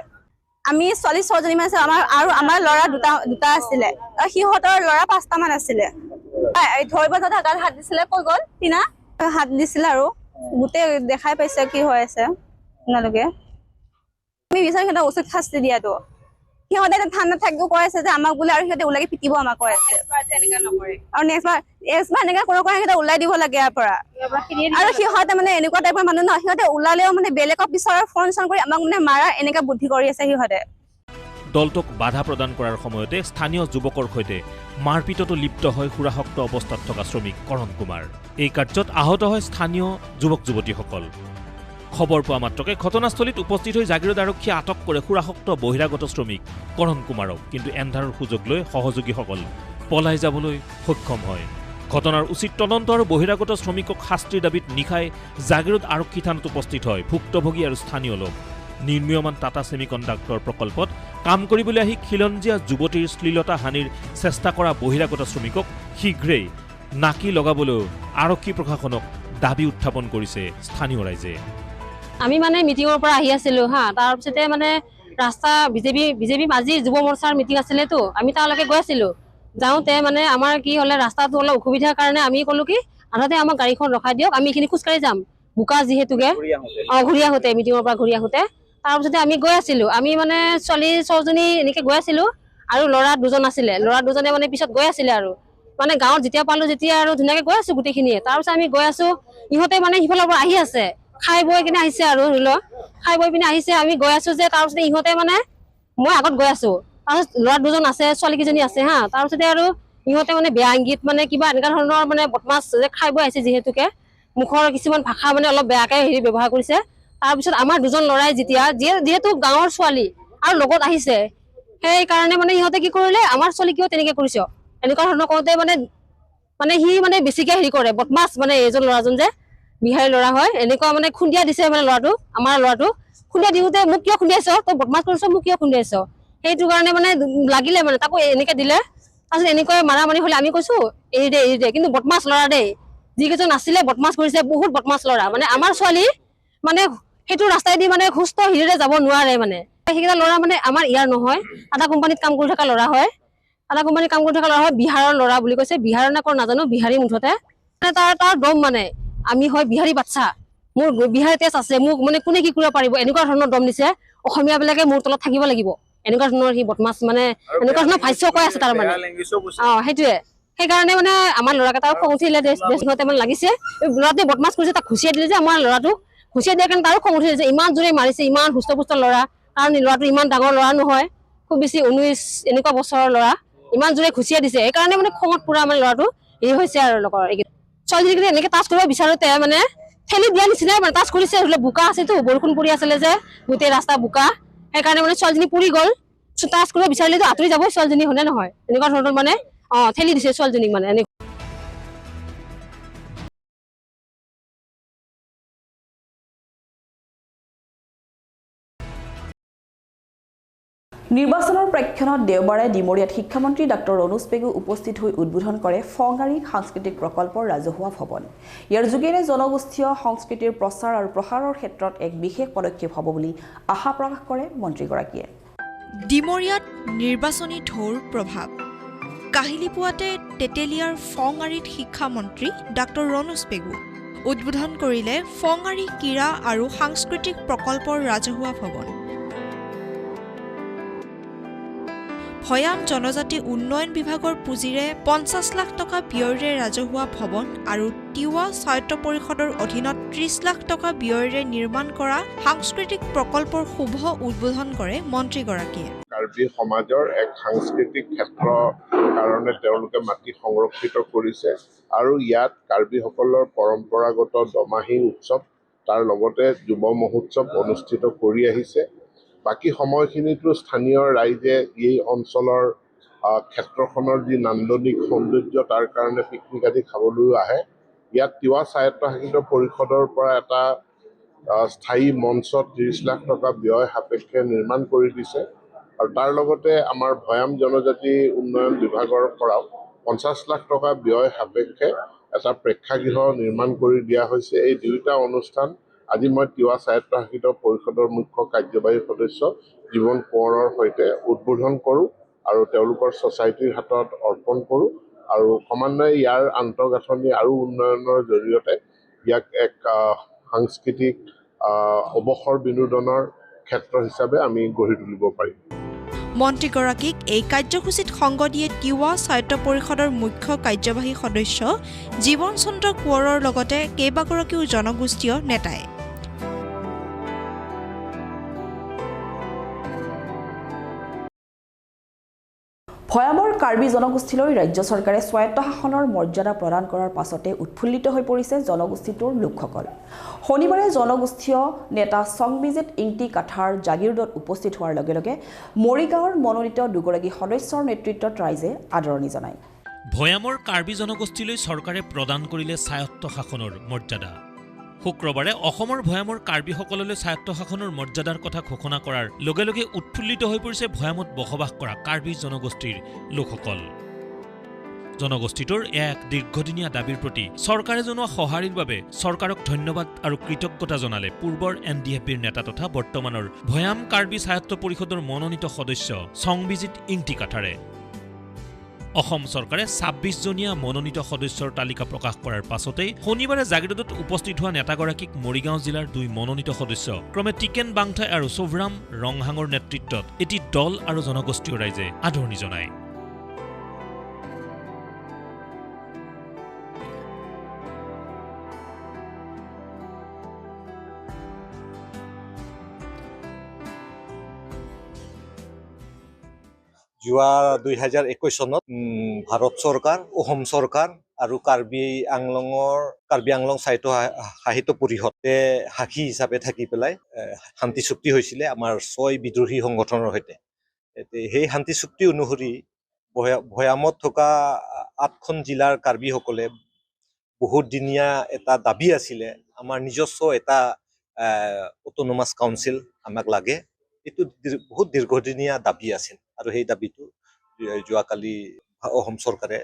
আমি ছোৱালী 6জনী মান আছিলোঁ, আমাৰ ল'ৰা দুটা আছিলে, আৰু সিহঁতৰ ল'ৰা 5টা মান আছিলে। ধৰিব যাওঁতে গাত হাত দিছিলে, কৈ গ'ল টিনা হাত দিছিলে আৰু গোটেই দেখাই পাইছে কি হৈ আছে আপোনালোকে। আমি বিচাৰো সিহঁতক উচিত শাস্তি দিয়াটো। সিহঁতে ঠাণ্ডা থাকিও কৈ আছে যে আমাক বোলে আৰু সিহঁতে ওলাই পিটিব আমাক কৈ আছে। আৰু নেক্সট বাৰ এনেকা কোনো সিহঁতে ওলাই দিব লাগে ইয়াৰ পৰা। আৰু সিহঁতে মানে এনেকুৱা টাইপৰ মানুহ ন, সিহঁতে ওলালেও মানে বেলেগক পিছৰ ফোন চন কৰি আমাক মানে মাৰা এনেকা বুদ্ধি কৰি আছে সিহঁতে। দলটোক বাধা প্ৰদান কৰাৰ সময়তে স্থানীয় যুৱকৰ সৈতে মাৰপিটতো লিপ্ত হয় সুৰাসক্ত অৱস্থাত থকা শ্ৰমিক কৰণ কুমাৰ। এই কাৰ্যত আহত হয় স্থানীয় যুৱক যুৱতীসকল। খবৰ পোৱা মাত্ৰকে ঘটনাস্থলীত উপস্থিত হৈ জাগিৰোড আৰক্ষীয়ে আটক কৰে সুৰাসক্ত বহিৰাগত শ্ৰমিক কৰণ কুমাৰক। কিন্তু এন্ধাৰৰ সুযোগ লৈ সহযোগীসকল পলাই যাবলৈ সক্ষম হয়। ঘটনাৰ উচিত তদন্ত আৰু বহিৰাগত শ্ৰমিকক শাস্তিৰ দাবীত নিশাই জাগিৰোড আৰক্ষী থানাত উপস্থিত হয় ভুক্তভোগী আৰু স্থানীয় লোক। নিৰ্মীয়মান টাটা ছেমি কণ্ডাক্টৰ প্ৰকল্পত কাম কৰিবলৈ আহি খিলঞ্জীয়া যুৱতীৰ শ্লীলতা হানিৰ চেষ্টা কৰা বহিৰাগত শ্ৰমিকক শীঘ্ৰেই নাকি লগাবলৈ আৰক্ষী প্ৰশাসনক দাবী উত্থাপন কৰিছে স্থানীয় ৰাইজে। আমি মানে মিটিঙৰ পৰা আহি আছিলোঁ তাৰপিছতে মানে ৰাস্তা বিজেপি আজি যুৱ মৰ্চাৰ মিটিং আছিলেতো, আমি তালৈকে গৈ আছিলোঁ। যাওঁতে মানে আমাৰ কি হ'লে ৰাস্তাটো অলপ অসুবিধাৰ কাৰণে আমি ক'লো কি আধাতে আমাক গাড়ীখন ৰখাই দিয়ক, আমি এইখিনি খোজকাঢ়ি যাম বোকা যিহেতুকে ঘূৰি আহোঁতে মিটিঙৰ পৰা ঘূৰি আহোঁতে। তাৰপিছতে আমি গৈ আছিলোঁ, আমি মানে ছোৱালী 6জনী এনেকৈ গৈ আছিলোঁ আৰু ল'ৰা 2জন আছিলে। ল'ৰা 2জনে মানে পিছত গৈ আছিলে আৰু মানে গাঁৱত যেতিয়া পালোঁ যেতিয়া আৰু ধুনীয়াকৈ গৈ আছোঁ গোটেইখিনিয়ে। তাৰপিছত আমি গৈ আছোঁ, ইহঁতে মানে সিফালৰ পৰা আহি আছে, খাই বৈ কিনে আহিছে আৰু ধৰি লওক খাই বৈ পিনে আহিছে। আমি গৈ আছোঁ যে তাৰপিছতে ইহঁতে মানে মই আগত গৈ আছোঁ, তাৰপিছত ল'ৰা 2জন আছে, ছোৱালীকেইজনী আছে তাৰপিছতে আৰু ইহঁতে মানে বেয়া ইংগিত মানে কিবা এনেকুৱা ধৰণৰ মানে বদমাছ যে খাই বৈ আহিছে যিহেতুকে মুখৰ কিছুমান ভাষা মানে অলপ বেয়াকৈ ব্যৱহাৰ কৰিছে। তাৰপিছত আমাৰ 2জন ল'ৰাই যিহেতু গাঁৱৰ ছোৱালী আৰু লগত আহিছে, সেইকাৰণে মানে সিহঁতে কি কৰিলে আমাৰ ছোৱালী কিয় তেনেকৈ কৰিছ এনেকুৱা ধৰণৰ কওঁতে মানে মানে সি মানে বেছিকে হেৰি কৰে বদমাছ মানে এজন ল'ৰাজন যে বিহাৰী ল'ৰা হয় এনেকুৱা মানে খুন্দিয়া দিছে মানে ল'ৰাটো আমাৰ ল'ৰাটো খুন্দিয়া দিওঁতে মোক কিয় খুন্দিয়াইছ তই বদমাছ কৰিছ মোক কিয় খুন্দিয়াইছ সেইটো কাৰণে মানে লাগিলে মানে তাকো এনেকে দিলে তাৰপিছত এনেকৈ মাৰা-মাৰি হ'লে আমি কৈছো এৰি দে কিন্তু বদমাছ ল'ৰা দেই যিকেইজন আছিলে বদমাছ কৰিছে বহুত বদমাছ ল'ৰা মানে আমাৰ ছোৱালী মানে সেইটো ৰাস্তাইদি মানে সুস্থ হিৰেৰে যাব নোৱাৰে মানে সেইকেইটা ল'ৰা মানে আমাৰ ইয়াৰ নহয় আধা কোম্পানীত কাম কৰি থকা ল'ৰা হয় বিহাৰৰ ল'ৰা বুলি কৈছে বিহাৰৰ নে ক'ৰ নাজানো বিহাৰী মুঠতে মানে তাৰ দম মানে আমি হয় বিহাৰী বাচ্চা মোৰ বিহাৰী তেজ আছে মোক মানে কোনে কি কৰিব পাৰিব এনেকুৱা ধৰণৰ দম দিছে অসমীয়াবিলাকে মোৰ তলত থাকিব লাগিব এনেকুৱা ধৰণৰ সি বদমাছ মানে এনেকুৱা ধৰণৰ ভাষ্য কৈ আছে তাৰ মানে সেইটোৱে সেইকাৰণে মানে আমাৰ ল'ৰাকেইটাও খং উঠিলে দেশতে মানে লাগিছে ল'ৰাটোৱে বদমাছ কৰিছে তাক ঘুচিয়াই দিলে যে আমাৰ ল'ৰাটো ঘুচিয়াই দিয়াৰ কাৰণে তাৰো খং উঠিলে যে ইমান জোৰে মাৰিছে ইমান সুস্থ ল'ৰা কাৰণ ল'ৰাটো ইমান ডাঙৰ ল'ৰা নহয় খুব বেছি 19 এনেকুৱা বছৰৰ ল'ৰা ইমান জোৰে ঘুচিয়াই দিছে সেইকাৰণে মানে খঙত পুৰা মানে ল'ৰাটো এই হৈছে আৰু লগৰ ছোৱালীজনীক এনেকে টাচ কৰিব বিচাৰোতে মানে ঠেলি দিয়া নিচিনাই মানে টাচ কৰিছে বোকা আছেতো বৰষুণ পৰি আছিলে যে গোটেই ৰাস্তা বোকা সেইকাৰণে মানে ছোৱালীজনী পৰি গ'ল টাচ কৰিব বিচাৰিলেতো আঁতৰি যাব ছোৱালীজনী হয়নে নহয় এনেকুৱা ধৰণৰ মানে ঠেলি দিছে ছোৱালীজনীক মানে নিৰ্বাচনৰ প্ৰেক্ষণত দেওবাৰে ডিমৰিয়াত শিক্ষামন্ত্ৰী ডক্টৰ ৰণোজ পেগু উপস্থিত হৈ উদ্বোধন কৰে ফঙাৰী সাংস্কৃতিক প্ৰকল্পৰ ৰাজহুৱা ভৱন ইয়াৰ যোগেৰে জনগোষ্ঠীয় সংস্কৃতিৰ প্ৰচাৰ আৰু প্ৰসাৰৰ ক্ষেত্ৰত এক বিশেষ পদক্ষেপ হ'ব বুলি আশা প্ৰকাশ কৰে মন্ত্ৰীগৰাকীয়ে ডিমৰিয়াত নিৰ্বাচনী ঢৌৰ প্ৰভাৱ কাহিলী পুৱাতে তেতেলিয়াৰ ফঙাৰীত শিক্ষামন্ত্ৰী ডক্টৰ ৰণোজ পেগু উদ্বোধন কৰিলে ফঙাৰী ক্ৰীড়া আৰু সাংস্কৃতিক প্ৰকল্পৰ ৰাজহুৱা ভৱন ভৈয়াম জনজাতি উন্নয়ন বিভাগৰ পুঁজিৰে 50 লাখ টকা ব্যয়েৰে ৰাজহুৱা ভৱন আৰু তিৱা স্বায়ত্ত পৰিষদৰ অধীনত 30 লাখ টকা ব্যয়েৰে নিৰ্মাণ কৰা সাংস্কৃতিক প্ৰকল্পৰ শুভ উদ্বোধন কৰে মন্ত্ৰীগৰাকীয়ে কাৰ্বি সমাজৰ এক সাংস্কৃতিক ক্ষেত্ৰ কাৰণে তেওঁলোকে মাটি সংৰক্ষিত কৰিছে আৰু ইয়াত কাৰ্বিসকলৰ পৰম্পৰাগত দমাহী উৎসৱ তাৰ লগতে যুৱ মহোৎসৱ অনুষ্ঠিত কৰি আহিছে বাকি সময়খিনিতো স্থানীয় ৰাইজে এই অঞ্চলৰ ক্ষেত্ৰখনৰ যি নান্দনিক সৌন্দৰ্য তাৰ কাৰণে পিকনিক আদি খাবলৈ আহে ইয়াত তিৱা স্বায়ত্তশাসিত পৰিষদৰ পৰা এটা স্থায়ী মঞ্চ 30 লাখ টকা ব্যয় সাপেক্ষে নিৰ্মাণ কৰি দিছে আৰু তাৰ লগতে আমাৰ ভৈয়াম জনজাতি উন্নয়ন বিভাগৰ পৰাও 50 লাখ টকা ব্যয় সাপেক্ষে এটা প্ৰেক্ষাগৃহ নিৰ্মাণ কৰি দিয়া হৈছে এই দুয়োটা অনুষ্ঠান আজি মই তিৱা স্বায়ত্তশাসিত পৰিষদৰ মুখ্য কাৰ্যবাহী সদস্য জীৱন কোঁৱৰৰ সৈতে উদ্বোধন কৰোঁ আৰু তেওঁলোকৰ ছ'চাইটিৰ হাতত অৰ্পণ কৰোঁ আৰু ক্ৰমান্বয়ে ইয়াৰ আন্তঃগাঁথনি আৰু উন্নয়নৰ জৰিয়তে ইয়াক এক সাংস্কৃতিক অৱসৰ বিনোদনৰ ক্ষেত্ৰ হিচাপে আমি গঢ়ি তুলিব পাৰিম মন্ত্ৰীগৰাকীক এই কাৰ্যসূচীত সংগ দিয়ে তিৱা স্বায়ত্ত পৰিষদৰ মুখ্য কাৰ্যবাহী সদস্য জীৱন চন্দ্ৰ কোঁৱৰৰ লগতে কেইবাগৰাকীও জনগোষ্ঠীয় নেতাই ভৈয়ামৰ কাৰ্বি জনগোষ্ঠীলৈ ৰাজ্য চৰকাৰে স্বায়ত্তশাসনৰ মৰ্যাদা প্ৰদান কৰাৰ পাছতে উৎফুল্লিত হৈ পৰিছে জনগোষ্ঠীটোৰ লোকসকল শনিবাৰে জনগোষ্ঠীয় নেতা সংবিজিত ইংটি কাঠাৰ জাগিৰোডত উপস্থিত হোৱাৰ লগে লগে মৰিগাঁৱৰ মনোনীত দুগৰাকী সদস্যৰ নেতৃত্বত ৰাইজে আদৰণি জনায় ভৈয়ামৰ কাৰ্বি জনগোষ্ঠীলৈ চৰকাৰে প্ৰদান কৰিলে স্বায়ত্তশাসনৰ মৰ্যাদা শুক্ৰবাৰে অসমৰ ভৈয়ামৰ কাৰ্বিসকললৈ স্বায়ত্তশাসনৰ মৰ্যাদাৰ কথা ঘোষণা কৰাৰ লগে লগে উৎফুল্লিত হৈ পৰিছে ভৈয়ামত বসবাস কৰা কাৰ্বি জনগোষ্ঠীৰ লোকসকল জনগোষ্ঠীটোৰ এক দীৰ্ঘদিনীয়া দাবীৰ প্ৰতি চৰকাৰে জনোৱা সঁহাৰিৰ বাবে চৰকাৰক ধন্যবাদ আৰু কৃতজ্ঞতা জনালে পূৰ্বৰ NDFBৰ নেতা তথা বৰ্তমানৰ ভৈয়াম কাৰ্বি স্বায়ত্ত পৰিষদৰ মনোনীত সদস্য সংবিজিত ইংটি কাঠাৰে অসম চৰকাৰে 26জনীয়া মনোনীত সদস্যৰ তালিকা প্ৰকাশ কৰাৰ পাছতেই শনিবাৰে জাগিৰোডত উপস্থিত হোৱা নেতাগৰাকীক মৰিগাঁও জিলাৰ 2 মনোনীত সদস্য ক্ৰমে টিকেন বাংথাই আৰু সোভৰাম ৰংহাঙৰ নেতৃত্বত এটি দল আৰু জনগোষ্ঠীয় ৰাইজে আদৰণি জনায় যোৱা 2021 চনত ভাৰত চৰকাৰ অসম চৰকাৰ আৰু কাৰ্বি আংলং স্বায়ত্তশাসিত পৰিষদে সাক্ষী হিচাপে থাকি পেলাই শান্তি চুক্তি হৈছিলে আমাৰ 6 বিদ্ৰোহী সংগঠনৰ সৈতে সেই শান্তি চুক্তি অনুসৰি ভৈয়ামত থকা 8খন জিলাৰ কাৰ্বিসকলে বহুত দিনীয়া এটা দাবী আছিলে, আমাৰ নিজস্ব এটা অট'নমাছ কাউন্সিল আমাক লাগে। এইটো বহুত দীৰ্ঘদিনীয়া দাবী আছিল আৰু সেই দাবীটো যোৱাকালি অসম চৰকাৰে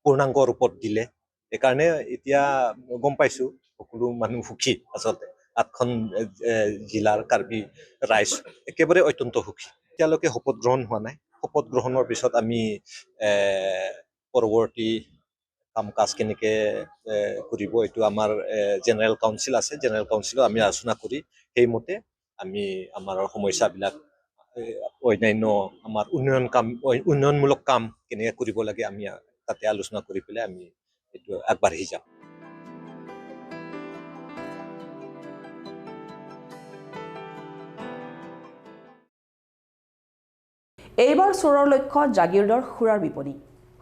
পূৰ্ণাংগ ৰূপত দিলে। সেইকাৰণে এতিয়া গম পাইছোঁ সকলো মানুহ সুখী। আচলতে 8খন জিলাৰ কাৰ্বি ৰাইজ একেবাৰে অত্যন্ত সুখী। এতিয়ালৈকে শপত গ্ৰহণ হোৱা নাই। শপত গ্ৰহণৰ পিছত আমি পৰৱৰ্তী কাম কাজ কেনেকৈ কৰিব, এইটো আমাৰ জেনেৰেল কাউন্সিল আছে। জেনেৰেল কাউন্সিলত আমি আলোচনা কৰি সেইমতে আমি আমাৰ সমস্যাবিলাক অন্যান্য আমাৰ উন্নয়নমূলক কাম কেনেকৈ কৰিব লাগে আমি তাতে আলোচনা কৰি পেলাই আমি এইটো আগবাঢ়ি যাম। এইবাৰ চোৰৰ লক্ষ্য জাগিৰোডৰ সুৰাৰ বিপণী।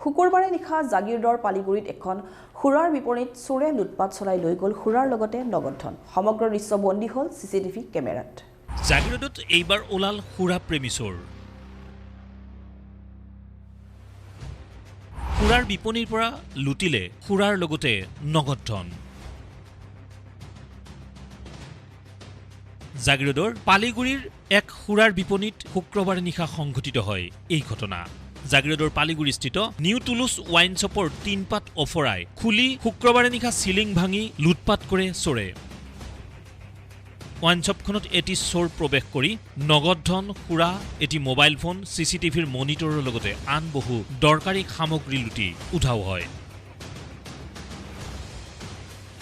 শুকুৰবাৰে নিশা জাগিৰোডৰ পালিগুৰিত এখন সুৰাৰ বিপণীত চোৰে লুটপাট চলাই লৈ গ'ল সুৰাৰ লগতে নগদ ধন। সমগ্ৰ দৃশ্য বন্দী হ'ল CCTV কেমেৰাত। জাগিৰোডত এইবাৰ ওলাল সুৰা প্ৰেমী চোৰ। সুৰাৰ বিপণীৰ পৰা লুটিলে সুৰাৰ লগতে নগদ ধন। জাগিৰোডৰ পালিগুৰিৰ এক সুৰাৰ বিপণীত শুক্ৰবাৰে নিশা সংঘটিত হয় এই ঘটনা। জাগিৰোডৰ পালিগুৰিস্থিত নিউ টুলুছ ৱাইন শ্বপৰ টিনপাত অফৰাই খুলি শুক্ৰবাৰে নিশা চিলিং ভাঙি লুটপাট কৰে চোৰে। ৱাইন শ্বপখনত এটি চোৰ প্ৰৱেশ কৰি নগদ ধন, সুৰা, এটি মোবাইল ফোন, CCTVৰ মনিটৰৰ লগতে আন বহু দৰকাৰী সামগ্ৰী লুটি উধাও হয়।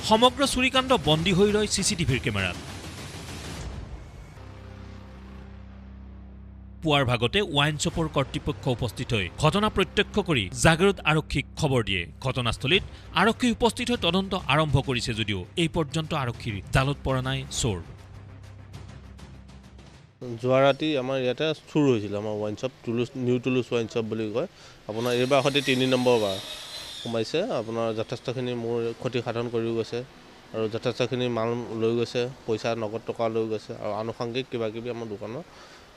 সমগ্ৰ চুৰিকাণ্ড বন্দী হৈ ৰয় CCTVৰ কেমেৰাত। পুৱাৰ ভাগতে ৱাইন শ্বপৰ কৰ্তৃপক্ষ উপস্থিত হৈ ঘটনা প্ৰত্যক্ষ কৰি জাগিৰোড আৰক্ষীক খবৰ দিয়ে। ঘটনাস্থলীত আৰক্ষী উপস্থিত হৈ তদন্ত আৰম্ভ কৰিছে যদিও এই পৰ্যন্ত আৰক্ষীৰ জালত পৰা নাই চোৰ। যোৱা ৰাতি আমাৰ ইয়াতে চুৰ হৈছিল। আমাৰ ৱাইন শ্বপ নিউ টুলুছ ৱাইন শ্বপ বুলি কয়। আপোনাৰ এইবাৰ সৈতে 3 নম্বৰ বাৰ সোমাইছে। আপোনাৰ যথেষ্টখিনি মোৰ ক্ষতি সাধন কৰি গৈছে আৰু যথেষ্টখিনি মাল লৈ গৈছে, পইচা নগদ টকা লৈ গৈছে আৰু আনুষংগিক কিবাকিবি আমাৰ দোকানৰ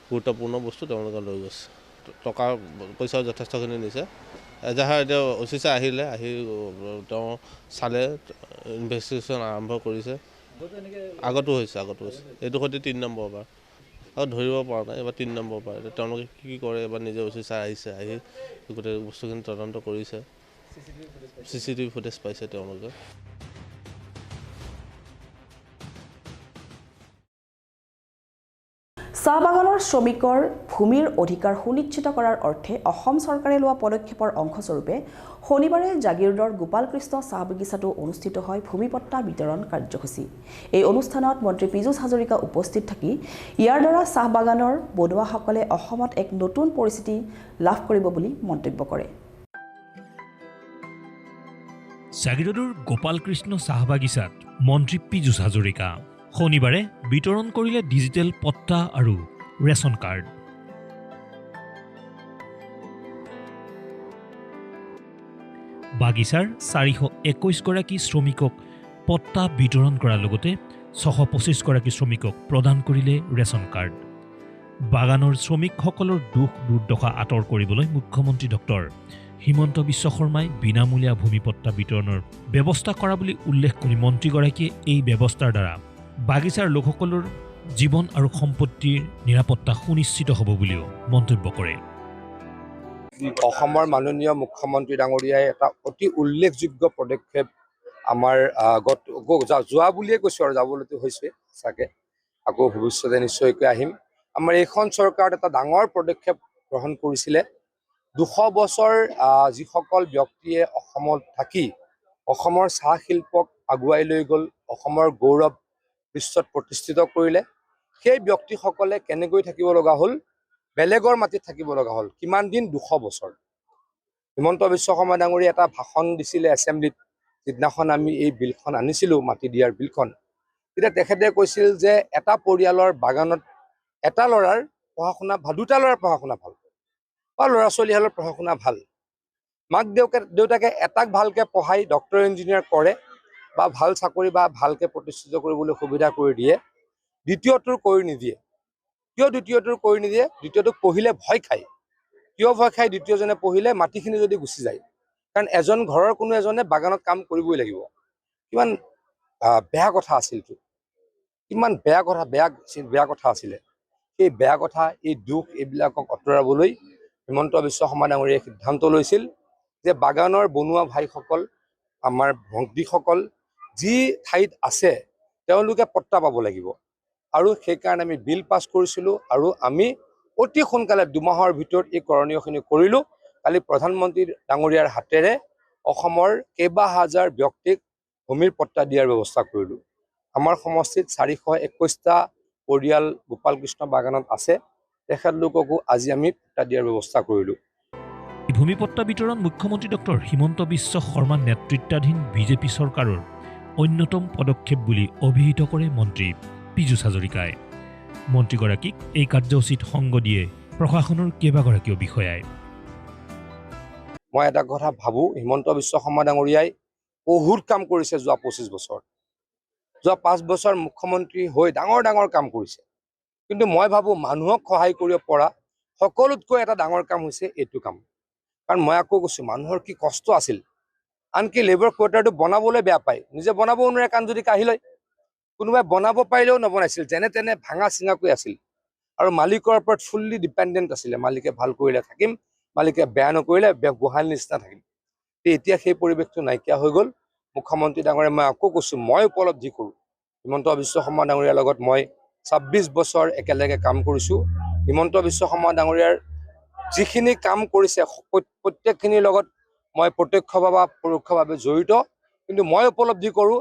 গুৰুত্বপূৰ্ণ বস্তু তেওঁলোকে লৈ গৈছে। টকা পইচাও যথেষ্টখিনি নিছে। এজাহাৰ এতিয়া অফিচাৰ আহিলে, আহি তেওঁ চালে, ইনভেষ্টিগেশ্যন আৰম্ভ কৰিছে। আগতো হৈছে। এইটো সৈতে 3 নম্বৰ বাৰ আৰু ধৰিব পৰা নাই। এবাৰ 3 নম্বৰ বাৰ। তেওঁলোকে কি কৰে, এবাৰ নিজে অফিচাৰ আহিছে, আহি গোটেই বস্তুখিনি তদন্ত কৰিছে। CCTV ফুটেজ পাইছে তেওঁলোকে। চাহ বাগানৰ শ্ৰমিকৰ ভূমিৰ অধিকাৰ সুনিশ্চিত কৰাৰ অৰ্থে অসম চৰকাৰে লোৱা পদক্ষেপৰ অংশস্বৰূপে শনিবাৰে জাগিৰোডৰ গোপালকৃষ্ণ চাহ বাগিচাতো অনুষ্ঠিত হয় ভূমিপট্টা বিতৰণ কাৰ্যসূচী। এই অনুষ্ঠানত মন্ত্ৰী পীযুষ হাজৰিকা উপস্থিত থাকি ইয়াৰ দ্বাৰা চাহ বাগানৰ বনুৱাসকলে অসমত এক নতুন পৰিস্থিতি লাভ কৰিব বুলি মন্তব্য কৰে। জাগিৰোডৰ গোপালকৃষ্ণ চাহ বাগিচাত মন্ত্ৰী পীযুষ হাজৰিকা শনিবাৰে বিতৰণ কৰিলে ডিজিটেল পট্টা আৰু ৰেচন কাৰ্ড। বাগিচাৰ 421 গৰাকী শ্ৰমিকক পট্টা বিতৰণ কৰাৰ লগতে 625 গৰাকী শ্ৰমিকক প্ৰদান কৰিলে ৰেচন কাৰ্ড। বাগানৰ শ্ৰমিকসকলৰ দুখ দুৰ্দশা আঁতৰ কৰিবলৈ মুখ্যমন্ত্ৰী ডক্টৰ হিমন্ত বিশ্ব শৰ্মাই বিনামূলীয়া ভূমিপট্টা বিতৰণৰ ব্যৱস্থা কৰা বুলি উল্লেখ কৰি মন্ত্ৰীগৰাকীয়ে এই ব্যৱস্থাৰ দ্বাৰা বাগিচাৰ লোকসকলৰ জীৱন আৰু সম্পত্তিৰ নিৰাপত্তা সুনিশ্চিত হ'ব বুলিও মন্তব্য কৰে। অসমৰ মাননীয় মুখ্যমন্ত্ৰী ডাঙৰীয়াই এটা অতি উল্লেখযোগ্য পদক্ষেপ আমাৰ যোৱা বুলিয়ে কৈছোঁ আৰু যাবলৈতো হৈছে চাগে, আকৌ ভৱিষ্যতে নিশ্চয়কৈ আহিম। আমাৰ এইখন চৰকাৰত এটা ডাঙৰ পদক্ষেপ গ্ৰহণ কৰিছিলে। 200 বছৰ যিসকল ব্যক্তিয়ে অসমত থাকি অসমৰ চাহ শিল্পক আগুৱাই লৈ গ'ল, অসমৰ গৌৰৱ বিশ্বত প্ৰতিষ্ঠিত কৰিলে, সেই ব্যক্তিসকলে কেনেকৈ থাকিব লগা হ'ল, বেলেগৰ মাটিত থাকিব লগা হ'ল। কিমান দিন? 200 বছৰ। হিমন্ত বিশ্ব শৰ্মা ডাঙৰীয়াই এটা ভাষণ দিছিলে এছেম্বলিত, যিদিনাখন আমি এই বিলখন আনিছিলোঁ, মাটি দিয়াৰ বিলখন। তেতিয়া তেখেতে কৈছিল যে এটা পৰিয়ালৰ বাগানত এটা ল'ৰাৰ পঢ়া শুনা ভাল, 2টা ল'ৰাৰ পঢ়া শুনা ভাল, বা ল'ৰা ছোৱালীহালৰ পঢ়া শুনা ভাল। মাক দেউতাকে এটাক ভালকৈ পঢ়াই ডক্টৰ ইঞ্জিনিয়াৰ কৰে বা ভাল চাকৰি বা ভালকৈ প্ৰতিষ্ঠিত কৰিবলৈ সুবিধা কৰি দিয়ে, দ্বিতীয়টোৰ কৰি নিদিয়ে। কিয় দ্বিতীয়টোৰ কৰি নিদিয়ে? দ্বিতীয়টোক পঢ়িলে ভয় খায়। কিয় ভয় খাই দ্বিতীয়জনে পঢ়িলে মাটিখিনি যদি গুচি যায়, কাৰণ এজন ঘৰৰ কোনো এজনে বাগানত কাম কৰিবই লাগিব। কিমান বেয়া কথা আছিলতো, কিমান বেয়া কথা আছিলে। সেই বেয়া কথা, এই দুখ, এইবিলাকক আঁতৰাবলৈ হিমন্ত বিশ্ব শৰ্মা ডাঙৰীয়াই সিদ্ধান্ত লৈছিল যে বাগানৰ বনুৱা ভাইসকল, আমাৰ ভণ্টিসকল যি ঠাইত আছে তেওঁলোকে পট্টা পাব লাগিব। আৰু সেইকাৰণে আমি বিল পাছ কৰিছিলোঁ আৰু আমি অতি সোনকালে 2 মাহৰ ভিতৰত এই কৰণীয়খিনি কৰিলোঁ। কালি প্ৰধানমন্ত্ৰী ডাঙৰীয়াৰ হাতেৰে অসমৰ কেইবা হাজাৰ ব্যক্তিক ভূমিৰ পট্টা দিয়াৰ ব্যৱস্থা কৰিলোঁ। আমাৰ সমষ্টিত 421টা পৰিয়াল গোপালকৃষ্ণ বাগানত আছে, তেখেতলোককো আজি আমি পট্টা দিয়াৰ ব্যৱস্থা কৰিলোঁ। ভূমিপট্টা বিতৰণ মুখ্যমন্ত্ৰী ডক্টৰ হিমন্ত বিশ্ব শৰ্মা নেতৃত্বাধীন বিজেপি চৰকাৰৰ অন্যতম পদক্ষেপ বুলি অভিহিত কৰে মন্ত্ৰী পীযুষ হাজৰিকাই। মন্ত্ৰীগৰাকীক এই কাৰ্যসূচীত সংগ দিয়ে প্ৰশাসনৰ কেইবাগৰাকীও বিষয়াই। মই এটা কথা ভাবোঁ, হিমন্ত বিশ্ব শৰ্মা ডাঙৰীয়াই বহুত কাম কৰিছে যোৱা 25 বছৰ। যোৱা 5 বছৰ মুখ্যমন্ত্ৰী হৈ ডাঙৰ কাম কৰিছে, কিন্তু মই ভাবোঁ মানুহক সহায় কৰিব পৰা সকলোতকৈ এটা ডাঙৰ কাম হৈছে এইটো কাম। কাৰণ মই আকৌ কৈছোঁ, মানুহৰ কি কষ্ট আছিল। আনকি লেবাৰ কোৱাৰ্টাৰটো বনাবলৈ বেয়া পায়, নিজে বনাবও নোৱাৰে কাৰণ যদি কাঢ়ি লয়। কোনোবাই বনাব পাৰিলেও নবনাইছিল, যেনে তেনে ভাঙা চিঙাকৈ আছিল আৰু মালিকৰ ওপৰত ফুল্লি ডিপেণ্ডেণ্ট আছিলে। মালিকে ভাল কৰিলে থাকিম, মালিকে বেয়া নকৰিলে গোহালিৰ নিচিনা থাকিম। এতিয়া সেই পৰিৱেশটো নাইকিয়া হৈ গ'ল। মুখ্যমন্ত্ৰী ডাঙৰীয়া, মই আকৌ কৈছোঁ, মই উপলব্ধি কৰোঁ, হিমন্ত বিশ্ব শৰ্মা ডাঙৰীয়াৰ লগত মই 26 বছৰ একেলগে কাম কৰিছোঁ। হিমন্ত বিশ্ব শৰ্মা ডাঙৰীয়াৰ যিখিনি কাম কৰিছে প্ৰত্যেকখিনিৰ লগত মই প্ৰত্যক্ষভাৱে বা পৰোক্ষভাৱে জড়িত। কিন্তু মই উপলব্ধি কৰোঁ,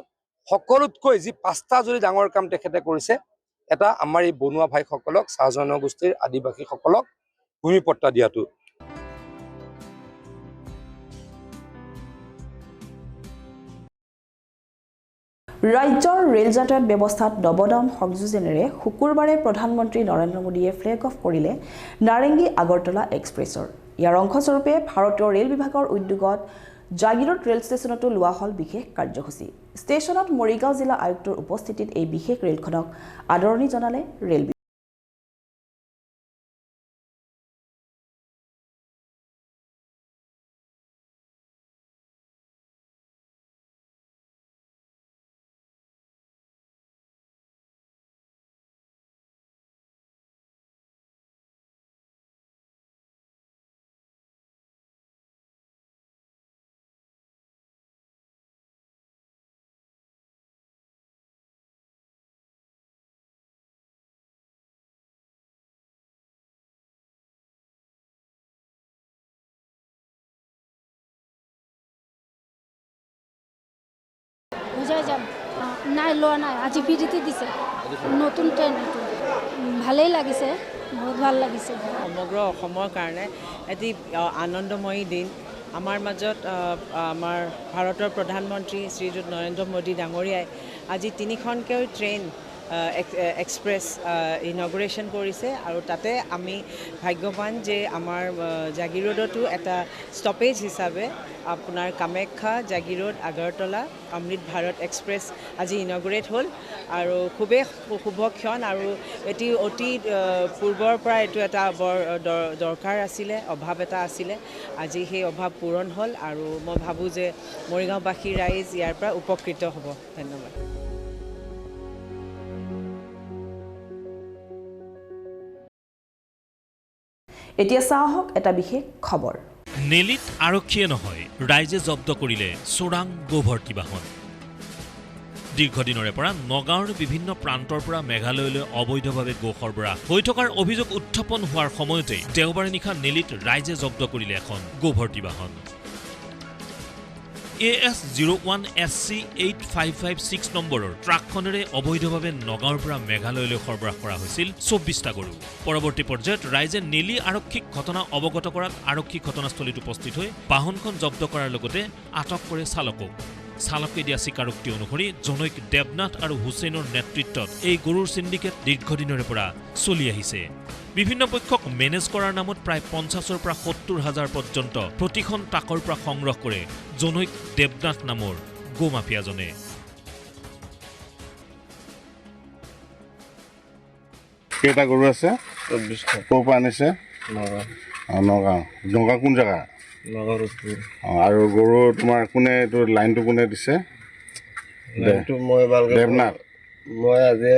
সকলোতকৈ যি 5টা যদি ডাঙৰ কাম তেখেতে কৰিছে, এটা আমাৰ এই বনুৱা ভাইসকলক, চাহ জনগোষ্ঠীৰ আদিবাসীসকলক ভূমিপট্টা দিয়াটো। ৰাজ্যৰ ৰেল যাতায়াত ব্যৱস্থাত নৱদান সংযোজনেৰে শুকুৰবাৰে প্ৰধানমন্ত্ৰী নৰেন্দ্ৰ মোদীয়ে ফ্লেগ অফ কৰিলে নাৰেংগী আগৰতলা এক্সপ্ৰেছৰ। ইয়াৰ অংশস্বৰূপে ভাৰতীয় ৰেল বিভাগৰ উদ্যোগত জাগিৰোড ৰেল ষ্টেচনতো লোৱা হ'ল বিশেষ কাৰ্যসূচী। ষ্টেচনত মৰিগাঁও জিলা আয়ুক্তৰ উপস্থিতিত এই বিশেষ ৰেলখনক আদৰণি জনালে ৰেল বুঝাই যাম নাই লোৱা নাই, আজি বিৰিতি দিছে নতুন ট্ৰেইন। ভালেই লাগিছে, বহুত ভাল লাগিছে। সমগ্ৰ অসমৰ কাৰণে এটি আনন্দময়ী দিন। আমাৰ মাজত আমাৰ ভাৰতৰ প্ৰধানমন্ত্ৰী শ্ৰীযুত নৰেন্দ্ৰ মোদী ডাঙৰীয়াই আজি 3খনকৈ ট্ৰেইন এক্সপ্ৰেছ ইনগ্ৰেশ্যন কৰিছে আৰু তাতে আমি ভাগ্যৱান যে আমাৰ জাগিৰোডতো এটা ষ্টপেজ হিচাপে আপোনাৰ কামাখ্যা, জাগিৰোড, আগৰতলা অমৃত ভাৰত এক্সপ্ৰেছ আজি ইনগ্ৰেট হ'ল আৰু খুবেই শুভ ক্ষণ। আৰু এটি অতি পূৰ্বৰ পৰা এইটো এটা বৰ দৰকাৰ আছিলে, অভাৱ এটা আছিলে। আজি সেই অভাৱ পূৰণ হ'ল আৰু মই ভাবোঁ যে মৰিগাঁওবাসী ৰাইজ ইয়াৰ পৰা উপকৃত হ'ব। ধন্যবাদ। এতিয়া চাওক এটা বিশেষ খবৰ। নেলিত আৰক্ষীয়ে নহয়, ৰাইজে জব্দ কৰিলে চোৰাং গোভৰ্তি বাহন। দীৰ্ঘদিনৰে পৰা নগাঁৱৰ বিভিন্ন প্ৰান্তৰ পৰা মেঘালয়লৈ অবৈধভাৱে গো সৰবৰাহ হৈ থকাৰ অভিযোগ উত্থাপন হোৱাৰ সময়তে দেওবাৰে নিশা নেলিত ৰাইজে জব্দ কৰিলে এখন গোভৰ্তি বাহন। AS01SC8556 নম্বৰৰ ট্ৰাকখনেৰে অবৈধভাৱে নগাঁৱৰ পৰা মেঘালয়লৈ সৰবৰাহ কৰা হৈছিল 24টা গৰু। পৰৱৰ্তী পৰ্যায়ত ৰাইজে নেলি আৰক্ষীক ঘটনা অৱগত কৰাত আৰক্ষী ঘটনাস্থলীত উপস্থিত হৈ বাহনখন জব্দ কৰাৰ লগতে আটক কৰে চালকক। চালকে দিয়া স্বীকাৰোক্তি অনুসৰি জনৈক দেৱনাথ আৰু হুছেইনৰ নেতৃত্বত এই গৰুৰ সিন্ডিকেট দীৰ্ঘদিনৰে পৰা চলি আহিছে। বিভিন্ন পক্ষক মেনেজ কৰাৰ নামত প্ৰায় 50,000 পৰা 70,000 পৰ্যন্ত প্ৰতিখন টাকৰ পৰা সংগ্ৰহ কৰে জনৈক দেৱনাথ নামৰ গো মাফিয়াজনে। কেইটা গৰু আছে? 24টা। ক'ৰ পৰা আনিছে? নগাঁও নগাঁও কোন জেগা আৰু গৰু তোমাৰ কোনে এইটো লাইনটো কোনে দিছে দেৱনাথ মই আজি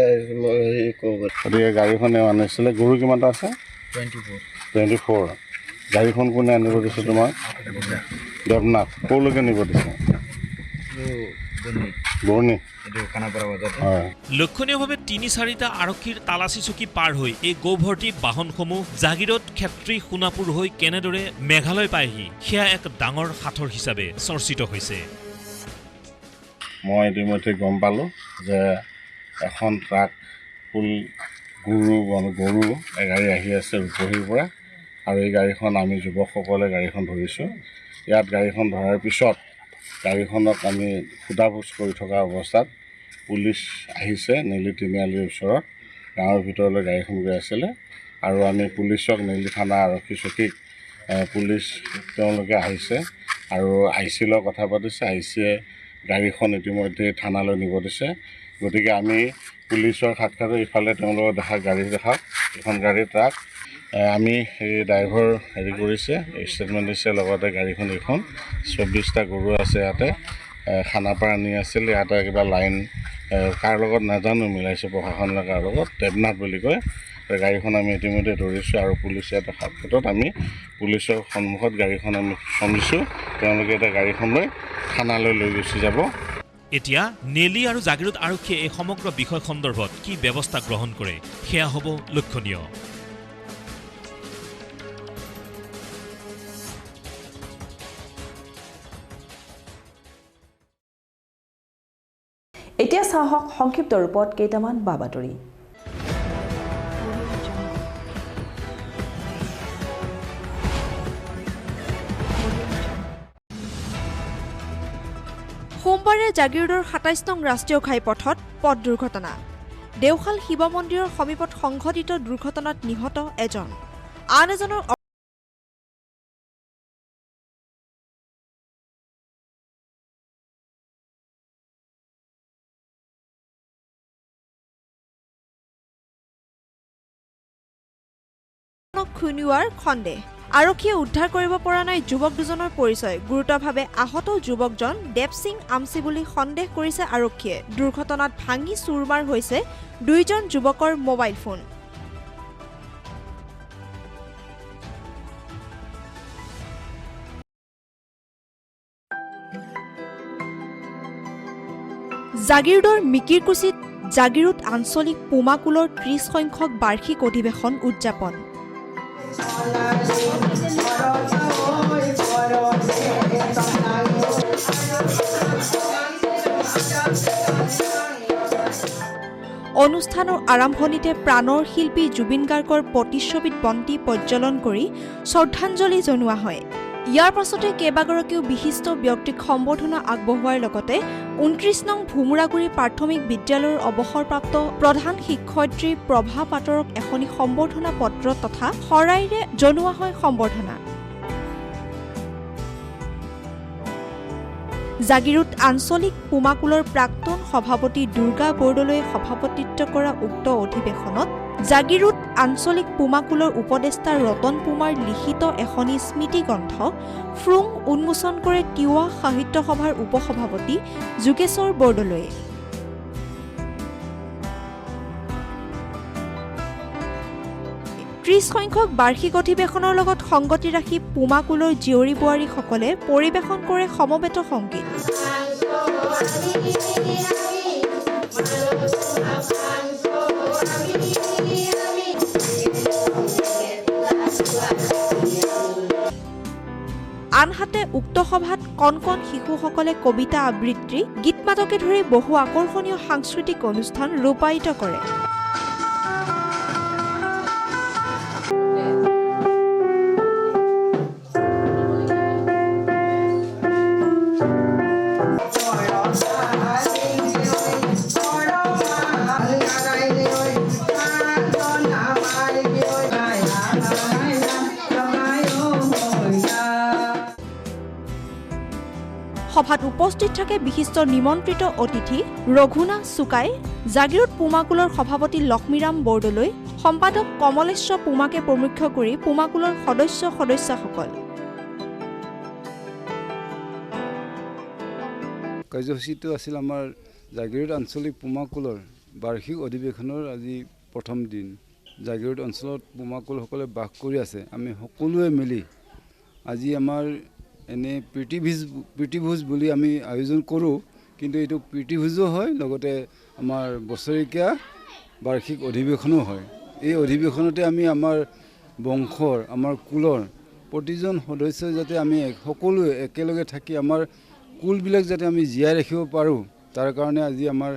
গতিকে গাড়ীখনে আনিছিলে গৰু কিমানটা আছে 24 গাড়ীখন কোনে আনিব দিছে তোমাক দেৱনাথ ক'লৈকে নিব দিছে বৰ্ণি লক্ষণীয়ভাৱে ৩-৪টা আৰক্ষীৰ তালাচী চকী পাৰ হৈ এই গৌভৰ্তি বাহনসমূহ জাগিৰোড ক্ষেত্ৰী সোণাপুৰ হৈ কেনেদৰে মেঘালয় পায়হি সেয়া এক ডাঙৰ সাঁথৰ হিচাপে চৰ্চিত হৈছে। মই ইতিমধ্যে গম পালোঁ যে এখন ট্ৰাক ফুল গৰু গাড়ী আহি আছে ৰূপহীৰ পৰা আৰু এই গাড়ীখন আমি যুৱকসকলে গাড়ীখন ধৰিছোঁ। ইয়াত গাড়ীখন ধৰাৰ পিছত গাড়ীখনক আমি সোধাপোছ কৰি থকা অৱস্থাত পুলিচ আহিছে নেলি তিনিআলিৰ ওচৰত গাঁৱৰ ভিতৰলৈ গাড়ীখন গৈ আছিলে আৰু আমি পুলিচক নেলি থানা আৰক্ষী চকীক পুলিচ তেওঁলোকে আহিছে আৰু IC লগত কথা পাতিছে। ICয়ে গাড়ীখন ইতিমধ্যে থানালৈ নিব দিছে। গতিকে আমি পুলিচৰ সাক্ষাৎত ইফালে তেওঁলোকৰ গাড়ী দেখাওক এখন গাড়ী ট্ৰাক আমি এই ড্ৰাইভাৰ হেৰি কৰিছে ষ্টেটমেণ্ট দিছে লগতে গাড়ীখন এইখন 24টা গৰু আছে ইয়াতে খানাপাৰা নি আছিল ইয়াতে কিবা লাইন কাৰ লগত নাজানো মিলাইছে প্ৰশাসনৰ কাৰ লগত দেৱনাথ বুলি কয় গাড়ীখন আমি ইতিমধ্যে ধৰিছোঁ আৰু পুলিচ ইয়াতে সাক্ষাৎত আমি পুলিচৰ সন্মুখত গাড়ীখন আমি চম্ভিছোঁ তেওঁলোকে এটা গাড়ীখন লৈ থানালৈ লৈ গুচি যাব। এতিয়া নেলি আৰু জাগিৰোড আৰক্ষীয়ে এই সমগ্ৰ বিষয় সন্দৰ্ভত কি ব্যৱস্থা গ্ৰহণ কৰে সেয়া হ'ব লক্ষণীয়। এতিয়া চাওক সংক্ষিপ্ত ৰূপত কেইটামান বাতৰি। সোমবাৰে জাগিৰোডৰ ২৭ নং ৰাষ্ট্ৰীয় ঘাইপথত পথ দুৰ্ঘটনা। দেওশাল শিৱ মন্দিৰৰ সমীপত সংঘটিত দুৰ্ঘটনাত নিহত এজন, আন এজনৰ খুনুৱাৰ সন্দেহ। আৰক্ষীয়ে উদ্ধাৰ কৰিব পৰা নাই যুৱক দুজনৰ পৰিচয়। গুৰুতৰভাৱে আহত যুৱকজন দেৱ সিং আমচি বুলি সন্দেহ কৰিছে আৰক্ষীয়ে। দুৰ্ঘটনাত ভাঙি চুৰমাৰ হৈছে দুইজন যুৱকৰ মোবাইল ফোন। জাগিৰোডৰ মিকিৰকুছিত জাগিৰোড আঞ্চলিক পুমাকুলৰ ৩০ সংখ্যক বাৰ্ষিক অধিৱেশন উদযাপন। অনুষ্ঠানৰ আৰম্ভণিতে প্ৰাণৰ শিল্পী জুবিন গাৰ্গৰ প্ৰতিচ্ছবিত বন্তি প্ৰজ্বলন কৰি শ্ৰদ্ধাঞ্জলি জনোৱা হয়। ইয়াৰ পাছতে কেইবাগৰাকীও বিশিষ্ট ব্যক্তিক সম্বৰ্ধনা আগবঢ়োৱাৰ লগতে ২৯ নং ভুমুৰাগুৰি প্ৰাথমিক বিদ্যালয়ৰ অৱসৰপ্ৰাপ্ত প্ৰধান শিক্ষয়িত্ৰী প্ৰভা পাটৰক এখনি সম্বৰ্ধনা পত্ৰ তথা শৰাইৰে জনোৱা হয় সম্বৰ্ধনা। জাগিৰোড আঞ্চলিক পুমাকুলৰ প্ৰাক্তন সভাপতি দুৰ্গা বৰদলৈয়ে সভাপতিত্ব কৰা উক্ত অধিৱেশনত জাগিৰোড আঞ্চলিক পুমাকুলৰ উপদেষ্টা ৰতন পুমাৰ লিখিত এখনি স্মৃতি গ্ৰন্থ ফ্ৰুং উন্মোচন কৰে তিৱা সাহিত্য সভাৰ উপসভাপতি যোগেশ্বৰ বৰদলৈয়ে। ত্ৰিশ সংখ্যক বাৰ্ষিক অধিৱেশনৰ লগত সংগতি ৰাখি পুমাকুলৰ জীয়ৰী বোৱাৰীসকলে পৰিৱেশন কৰে সমবেত সংগীত। আনহাতে উক্ত সভাত কণ কণ শিশুসকলে কবিতা আবৃত্তি, গীত মাতকে ধৰি বহু আকৰ্ষণীয় সাংস্কৃতিক অনুষ্ঠান ৰূপায়িত কৰে। সভাত উপস্থিত থাকে বিশিষ্ট নিমন্ত্ৰিত অতিথি ৰঘুনাথ চুকাই, জাগিৰোড পুমাকুলৰ সভাপতি লক্ষ্মীৰাম বৰদলৈ, সম্পাদক কমলেশ্বৰ পুমাকে প্ৰমুখ্য কৰি পুমাকুলৰ সদস্যসকল। কাৰ্যসূচীটো আছিল আমাৰ জাগিৰোড আঞ্চলিক পুমাকুলৰ বাৰ্ষিক অধিৱেশনৰ আজি প্ৰথম দিন। জাগিৰোড অঞ্চলত পুমাকুলসকলে বাস কৰি আছে। আমি সকলোৱে মিলি আজি আমাৰ এনে প্ৰীতিভোজ বুলি আমি আয়োজন কৰোঁ, কিন্তু এইটো প্ৰীতিভোজো হয়, লগতে আমাৰ বছৰেকীয়া বাৰ্ষিক অধিৱেশনো হয়। এই অধিৱেশনতে আমি আমাৰ বংশৰ, আমাৰ কুলৰ প্ৰতিজন সদস্যই যাতে আমি সকলোৱে একেলগে থাকি আমাৰ কুলবিলাক যাতে আমি জীয়াই ৰাখিব পাৰোঁ, তাৰ কাৰণে আজি আমাৰ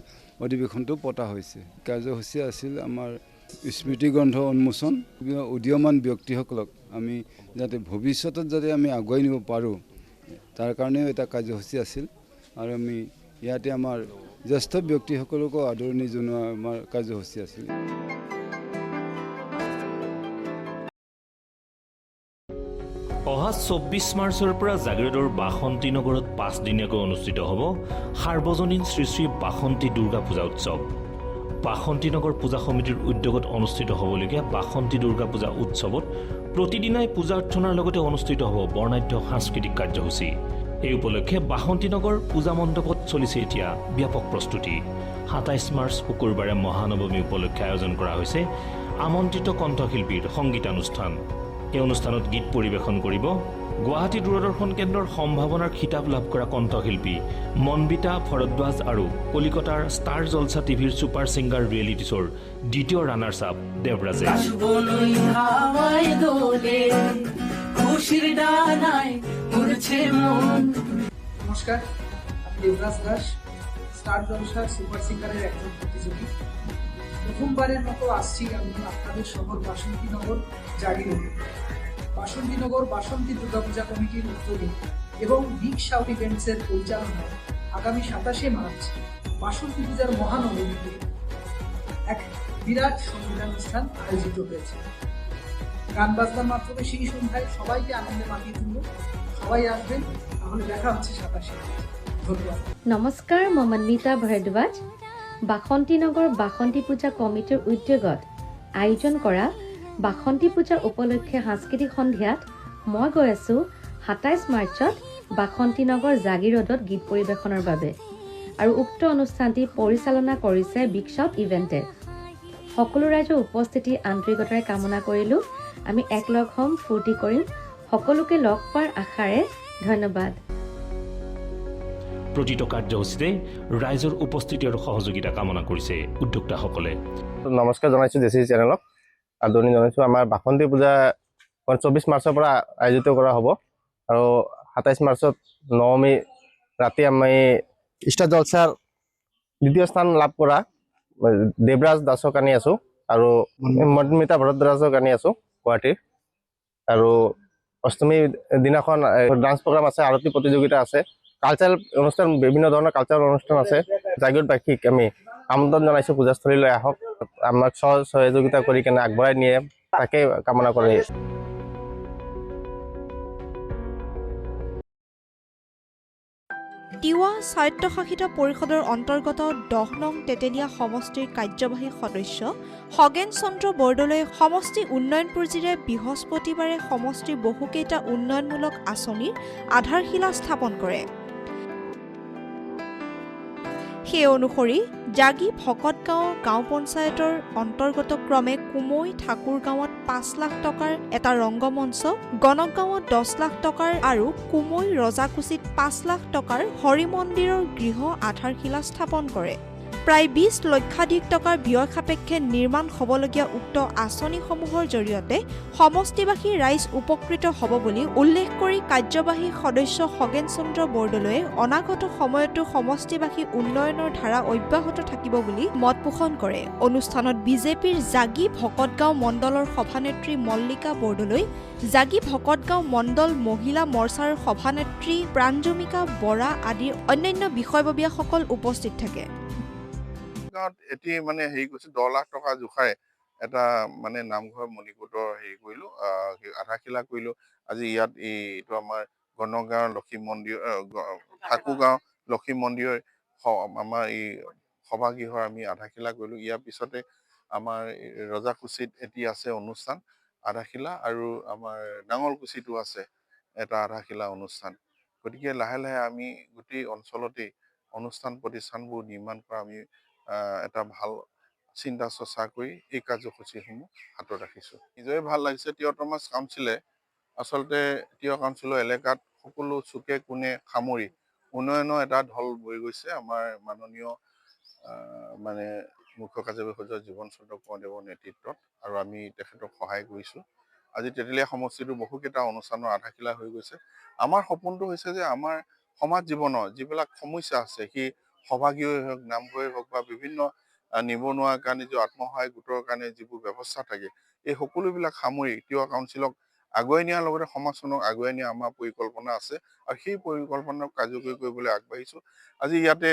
অধিৱেশনটো পতা হৈছে। কাৰ্যসূচী আছিল আমাৰ স্মৃতি গ্ৰন্থ উন্মোচন, উদীয়মান ব্যক্তিসকলক আমি যাতে ভৱিষ্যতত যাতে আমি আগুৱাই নিব পাৰোঁ, তাৰ কাৰণেও এটা কাৰ্যসূচী আছিল। আৰু আমি ইয়াতে আমাৰ জ্যেষ্ঠ ব্যক্তিসকলকো আদৰণি জনোৱা আমাৰ কাৰ্যসূচী আছিল। অহা 24 মাৰ্চৰ পৰা জাগিৰোডৰ বাসন্তী নগৰত 5 দিনীয়াকৈ অনুষ্ঠিত হ'ব সাৰ্বজনীন শ্ৰী শ্ৰী বাসন্তী দুৰ্গা পূজা উৎসৱ। বাসন্তী নগৰ পূজা সমিতিৰ উদ্যোগত অনুষ্ঠিত হ'বলগীয়া বাসন্তী দুৰ্গা পূজা উৎসৱত প্ৰতিদিনাই পূজা অৰ্চনাৰ লগতে অনুষ্ঠিত হ'ব বৰ্ণাঢ্য সাংস্কৃতিক কাৰ্যসূচী। এই উপলক্ষে বাসন্তী নগৰ পূজা মণ্ডপত চলিছে এতিয়া ব্যাপক প্ৰস্তুতি। 27 মাৰ্চ শুকুৰবাৰে মহানৱমী উপলক্ষে আয়োজন কৰা হৈছে আমন্ত্ৰিত কণ্ঠশিল্পীৰ সংগীতানুষ্ঠান। এই অনুষ্ঠানত গীত পৰিৱেশন কৰিব গুৱাহাটী দূৰদৰ্শন কেন্দ্ৰৰ সম্ভাৱনাৰ খিতাপ লাভ কৰা কণ্ঠশিল্পী মনবিতা ভৰদ্বাজ আৰু কলিকতাৰ ষ্টাৰ জলসা টিভিৰ ছুপাৰ ছিংগাৰ ৰিয়েলিটি শ্ব'ৰ দ্বিতীয় ৰানাৰ্ছ আপ দেৱৰাজে। নমস্কার, আমি দেবরাজ দাস, স্টার জলসা সুপার সিঙ্গারের একজন প্রতিযোগী। প্রথমবারের মতো আসছি আমি আপনাদের শহর বাসন্তীনগর জাগিরোডে। বাসন্তীনগর বাসন্তী দুর্গাপূজা কমিটির উদ্যোগে এবং বিগ শাউট ইভেন্টসের পরিচালনায় আগামী 27 মার্চ বাসন্তী পূজার মহানবমীতে এক বিরাট সংগীতানুষ্ঠান আয়োজিত হয়েছে। গান বাজনার মাধ্যমে সেই সন্ধ্যায় সবাইকে আনন্দে মাতিয়ে তুলব। সবাই আসবেন, তাহলে দেখা হচ্ছে 27 মার্চ। ধন্যবাদ। নমস্কাৰ, মই মনমিতা ভৰদ্বাজ। বাসন্তীনগৰ বাসন্তী পূজা কমিটিৰ উদ্যোগত আয়োজন কৰা বাসন্তী পূজা উপলক্ষে সাংস্কৃতিক সন্ধিয়াত মই গৈ আছোঁ 27 মাৰ্চত বাসন্তীনগৰ জাগিৰোডত গীত পৰিৱেশনৰ বাবে। আৰু উক্ত অনুষ্ঠানটি পৰিচালনা কৰিছে বিগ শাউট ইভেণ্টে। সকলো ৰাইজৰ উপস্থিতি আন্তৰিকতাৰে কামনা কৰিলোঁ। আমি একলগ হ'ম, ফূৰ্তি কৰিম। সকলোকে লগ পোৱাৰ আশাৰে ধন্যবাদ। প্ৰতিটো কাৰ্যসূচীতে ৰাইজৰ উপস্থিতি আৰু সহযোগিতা কামনা কৰিছে উদ্যোক্তাসকলে। নমস্কাৰ জনাইছোঁ জেচি চেনেলক, আদৰণি জনাইছোঁ। আমাৰ বাসন্তী পূজা 24 মাৰ্চৰ পৰা আয়োজিত কৰা হ'ব আৰু 27 মাৰ্চত নৱমী ৰাতি আমি ষ্টাৰ জলসাৰ দ্বিতীয় স্থান লাভ কৰা দেৱৰাজ দাসক আনি আছোঁ আৰু মনমিতা ভৰদ্বাজক আনি আছোঁ গুৱাহাটীৰ। আৰু অষ্টমী দিনাখন ডান্স প্ৰগ্ৰাম আছে, আৰতী প্ৰতিযোগিতা আছে, কালচাৰেল অনুষ্ঠান, বিভিন্ন ধৰণৰ কালচাৰেল অনুষ্ঠান আছে। জাগিৰোডবাসীক আমি আমন্ত্ৰণ জনাইছোঁ, পূজাস্থলীলৈ আহক, আমাক সহযোগিতা কৰি কেনে আগবঢ়াই নিয়ে, তাকে কামনা কৰি আছোঁ। তিৱা স্বায়ত্তশাসিত পৰিষদৰ অন্তৰ্গত 10 নং তেতেলীয়া সমষ্টিৰ কাৰ্যবাহী সদস্য খগেন চন্দ্ৰ বৰদলৈয়ে সমষ্টি উন্নয়ন পুঁজিৰে বৃহস্পতিবাৰে সমষ্টিৰ বহুকেইটা উন্নয়নমূলক আঁচনিৰ আধাৰশিলা স্থাপন কৰে। সেই অনুসৰি জাগি ভকতগাঁও গাঁও পঞ্চায়তৰ অন্তৰ্গত ক্ৰমে কুমৈ ঠাকুৰ গাঁৱত 5 লাখ টকাৰ এটা ৰংগমঞ্চ, গণকগাঁৱত 10 লাখ টকাৰ আৰু কুমৈ ৰজাকুছিত 5 লাখ টকাৰ হৰি মন্দিৰৰ গৃহ আধাৰশিলা স্থাপন কৰে। প্ৰায় 20 লক্ষাধিক টকাৰ ব্যয় সাপেক্ষে নিৰ্মাণ হ'বলগীয়া উক্ত আঁচনিসমূহৰ জৰিয়তে সমষ্টিবাসী ৰাইজ উপকৃত হ'ব বুলি উল্লেখ কৰি কাৰ্যবাহী সদস্য খগেন চন্দ্ৰ বৰদলৈয়ে অনাগত সময়তো সমষ্টিবাসী উন্নয়নৰ ধাৰা অব্যাহত থাকিব বুলি মত পোষণ কৰে। অনুষ্ঠানত বিজেপিৰ জাগি ভকতগাঁও মণ্ডলৰ সভানেত্ৰী মল্লিকা বৰদলৈ, জাগি ভকতগাঁও মণ্ডল মহিলা মৰ্চাৰ সভানেত্ৰী প্ৰাঞ্জমিকা বৰা আদিৰ অন্যান্য বিষয়ববীয়াসকল উপস্থিত থাকে। এটি মানে হেৰি কৰিছোঁ, 10 লাখ টকা জোখাৰে এটা মানে নামঘৰ মণিকূটৰ হেৰি কৰিলোঁ, আধাৰশিলা কৰিলোঁ। আজি ইয়াত এইটো আমাৰ গণগাঁৱৰ লক্ষী মন্দিৰ, ঠাকুৰগাঁও লক্ষী মন্দিৰৰ আমাৰ এই সভাগৃহৰ আমি আধাৰশিলা কৰিলোঁ। ইয়াৰ পিছতে আমাৰ ৰজাকুছিত এটি আছে অনুষ্ঠান আধাশিলা আৰু আমাৰ ডাঙৰকুছিতো আছে এটা আধাশিলা অনুষ্ঠান। গতিকে লাহে লাহে আমি গোটেই অঞ্চলতেই অনুষ্ঠান প্ৰতিষ্ঠানবোৰ নিৰ্মাণ কৰা আমি এটা ভাল চিন্তা চৰ্চা কৰি এই কাৰ্যসূচীসমূহ হাতত ৰাখিছোঁ। নিজৰে ভাল লাগিছে তিৱা টমাছ কাউন্সিলে আচলতে তিৱা কাউন্সিলৰ এলেকাত সকলো চুকে কোণে সামৰি উন্নয়নৰ এটা ঢল বৈ গৈছে। আমাৰ মাননীয় মানে মুখ্য কাৰ্যবাহী জীৱন চন্দ্ৰ কোঁৱৰদেৱৰ নেতৃত্বত আৰু আমি তেখেতক সহায় কৰিছোঁ। আজি তেতেলীয়া সমষ্টিটো বহুকেইটা অনুষ্ঠানৰ আধাশিলা হৈ গৈছে। আমাৰ সপোনটো হৈছে যে আমাৰ সমাজ জীৱনৰ যিবিলাক সমস্যা আছে সেই সভাগীয়ে হওক নামঘৰে হওক বা বিভিন্ন নিবনুৱাৰ কাৰণে যি আত্মসহায়ক গোটৰ কাৰণে যিবোৰ ব্যৱস্থা থাকে এই সকলোবিলাক সামৰি তিৱা কাউন্সিলক আগুৱাই নিয়াৰ লগতে সমাজখনক আগুৱাই নিয়া আমাৰ পৰিকল্পনা আছে আৰু সেই পৰিকল্পনাক কাৰ্যকৰী কৰিবলৈ আগবাঢ়িছোঁ। আজি ইয়াতে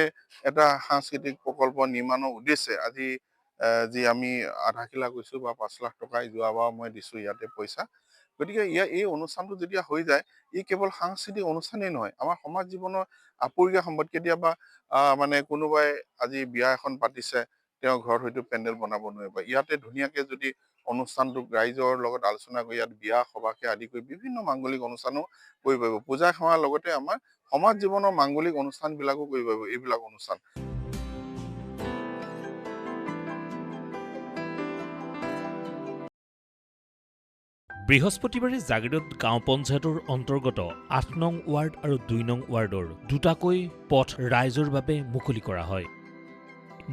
এটা সাংস্কৃতিক প্ৰকল্প নিৰ্মাণৰ উদ্দেশ্যে আজি যি আমি আধাশিলা কৈছোঁ বা 5 লাখ টকাই যোৱাবাৰ মই দিছোঁ ইয়াতে পইচা। গতিকে এই অনুষ্ঠানটো যেতিয়া হৈ যায় ই কেৱল সাংস্কৃতিক অনুষ্ঠানেই নহয়, আমাৰ সমাজ জীৱনৰ আপুৰুগীয়া সম্পদ। কেতিয়াবা মানে কোনোবাই আজি বিয়া এখন পাতিছে, তেওঁ ঘৰত হয়তো পেণ্ডেল বনাব নোৱাৰিব, ইয়াতে ধুনীয়াকে যদি অনুষ্ঠানটোক ৰাইজৰ লগত আলোচনা কৰি ইয়াত বিয়া সভাকে আদি কৰি বিভিন্ন মাংগলিক অনুষ্ঠানো কৰিব পাৰিব। পূজা সেৱাৰ লগতে আমাৰ সমাজ জীৱনৰ মাংগলিক অনুষ্ঠানবিলাকো কৰিব পাৰিব এইবিলাক অনুষ্ঠান। বৃহস্পতিবাৰে জাগিৰোড গাঁও পঞ্চায়তৰ অন্তৰ্গত 8 নং ৱাৰ্ড আৰু 2 নং ৱাৰ্ডৰ দুটাকৈ পথ ৰাইজৰ বাবে মুকলি কৰা হয়।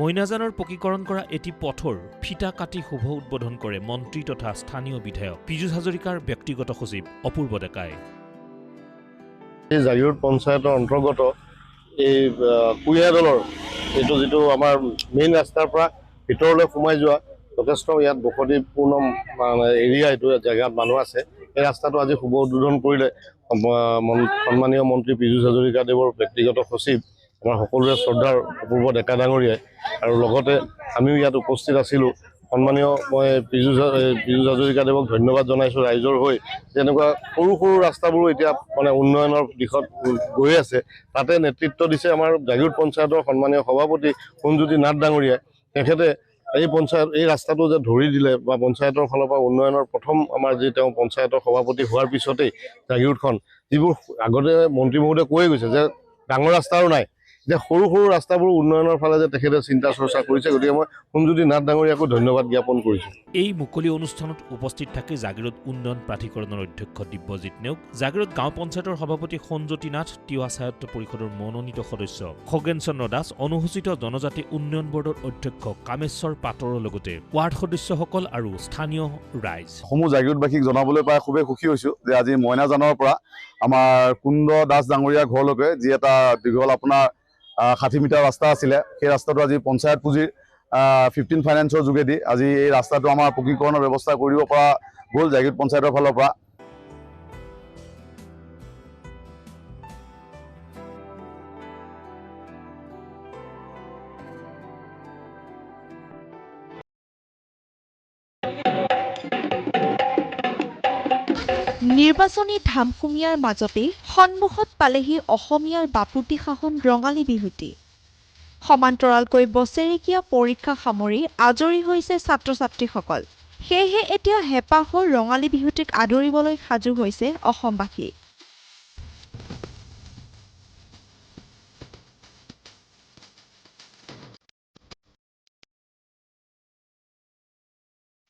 মইনাজানৰ পকীকৰণ কৰা এটি পথৰ ফিটা কাটি শুভ উদ্বোধন কৰে মন্ত্ৰী তথা স্থানীয় বিধায়ক পীযুষ হাজৰিকাৰ ব্যক্তিগত সচিব অপূৰ্ব ডেকাই। এই জাগিৰোড পঞ্চায়তৰ অন্তৰ্গত এই কুঁহিয়াৰদলৰ এইটো যিটো আমাৰ মেইন ৰাস্তাৰ পৰা ভিতৰলৈ সোমাই যোৱা যথেষ্ট ইয়াত বসতিপূৰ্ণ এৰিয়া, এইটো জেগাত মানুহ আছে। এই ৰাস্তাটো আজি শুভ উদ্বোধন কৰিলে সন্মানীয় মন্ত্ৰী পীযুষ হাজৰিকাদেৱৰ ব্যক্তিগত সচিব আমাৰ সকলোৰে শ্ৰদ্ধাৰ অপূৰ্ব ডেকা ডাঙৰীয়াই, আৰু লগতে আমিও ইয়াত উপস্থিত আছিলোঁ। সন্মানীয় মই পীযুষ হাজৰিকাদেৱক ধন্যবাদ জনাইছোঁ ৰাইজৰ হৈ, যেনেকুৱা সৰু সৰু ৰাস্তাবোৰো এতিয়া মানে উন্নয়নৰ দিশত গৈ আছে। তাতে নেতৃত্ব দিছে আমাৰ জাগিৰোড পঞ্চায়তৰ সন্মানীয় সভাপতি সোণজ্যোতি নাথ ডাঙৰীয়াই। তেখেতে এই ৰাস্তাটো যে ধৰি দিলে বা পঞ্চায়তৰ ফালৰ পৰা উন্নয়নৰ প্ৰথম আমাৰ যি তেওঁ পঞ্চায়তৰ সভাপতি হোৱাৰ পিছতেই জাগিৰোডখন যিবোৰ আগতে মন্ত্ৰী মহোদয়ে কৈয়ে গৈছে যে ডাঙৰ ৰাস্তাও নাই, যে সৰু সৰু ৰাস্তাবোৰ উন্নয়নৰ ফালে যে তেখেতে চিন্তা চৰ্চা কৰিছে। গতিকে মই সোণজ্যোতি নাথ ডাঙৰীয়াকো ধন্যবাদ জ্ঞাপন কৰিছোঁ। এই মুকলি অনুষ্ঠানত উপস্থিত থাকে জাগিৰোড উন্নয়ন প্ৰাধিকৰণৰ অধ্যক্ষ দিব্যজিৎ নেওগ, জাগিৰোড গাঁও পঞ্চায়তৰ সভাপতি সোণজ্যোতি নাথ, তিৱা স্বায়ত্ত পৰিষদৰ মনোনীত সদস্য খগেন চন্দ্ৰ দাস, অনুসূচিত জনজাতি উন্নয়ন বৰ্ডৰ অধ্যক্ষ কামেশ্বৰ পাটৰৰ লগতে ৱাৰ্ড সদস্যসকল আৰু স্থানীয় ৰাইজ। সমূহ জাগিৰোডবাসীক জনাবলৈ পাই খুবেই সুখী হৈছোঁ যে আজি মইনাজানৰ পৰা আমাৰ কুণ্ড দাস ডাঙৰীয়াৰ ঘৰলৈকে যি এটা দীঘল আপোনাৰ 60 মিটাৰ ৰাস্তা আছিলে, সেই ৰাস্তাটো আজি পঞ্চায়ত পুঁজিৰ 15 ফাইনেন্সৰ যোগেদি আজি এই ৰাস্তাটো আমাৰ পকীকৰণৰ ব্যৱস্থা কৰিব পৰা গ'ল জাগিৰোড পঞ্চায়তৰ ফালৰ পৰা। নিৰ্বাচনী ধামখুমীয়াৰ মাজতেই সন্মুখত পালেহি অসমীয়াৰ বাপুতি সাহোন ৰঙালী বিহুটি। সমান্তৰালকৈ বছেৰেকীয়া পৰীক্ষা সামৰি আজৰি হৈছে ছাত্ৰ ছাত্ৰীসকল। সেয়েহে এতিয়া হেঁপাহৰ ৰঙালী বিহুটিক আদৰিবলৈ সাজু হৈছে অসমবাসী।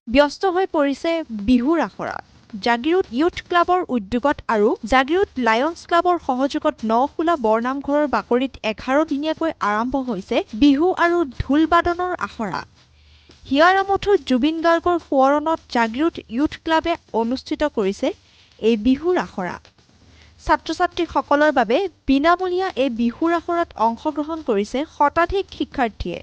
ব্যস্ত হৈ পৰিছে বিহুৰ আখৰাত। জাগিৰোড ইউথ ক্লাবৰ উদ্যোগত আৰু জাগিৰোড লায়ন্স ক্লাবৰ সহযোগত নখোলা বৰনামঘৰৰ বাকৰিত 11 দিনীয়াকৈ আৰম্ভ হৈছে বিহু আৰু ঢোল বাদনৰ আখৰা। হিয়াৰামঠুৰ জুবিন গাৰ্গৰ সোঁৱৰণত জাগিৰোড ইউথ ক্লাবে অনুষ্ঠিত কৰিছে এই বিহুৰ আখৰা। ছাত্ৰ ছাত্ৰীসকলৰ বাবে বিনামূলীয়া এই বিহুৰ আখৰাত অংশগ্ৰহণ কৰিছে শতাধিক শিক্ষাৰ্থীয়ে।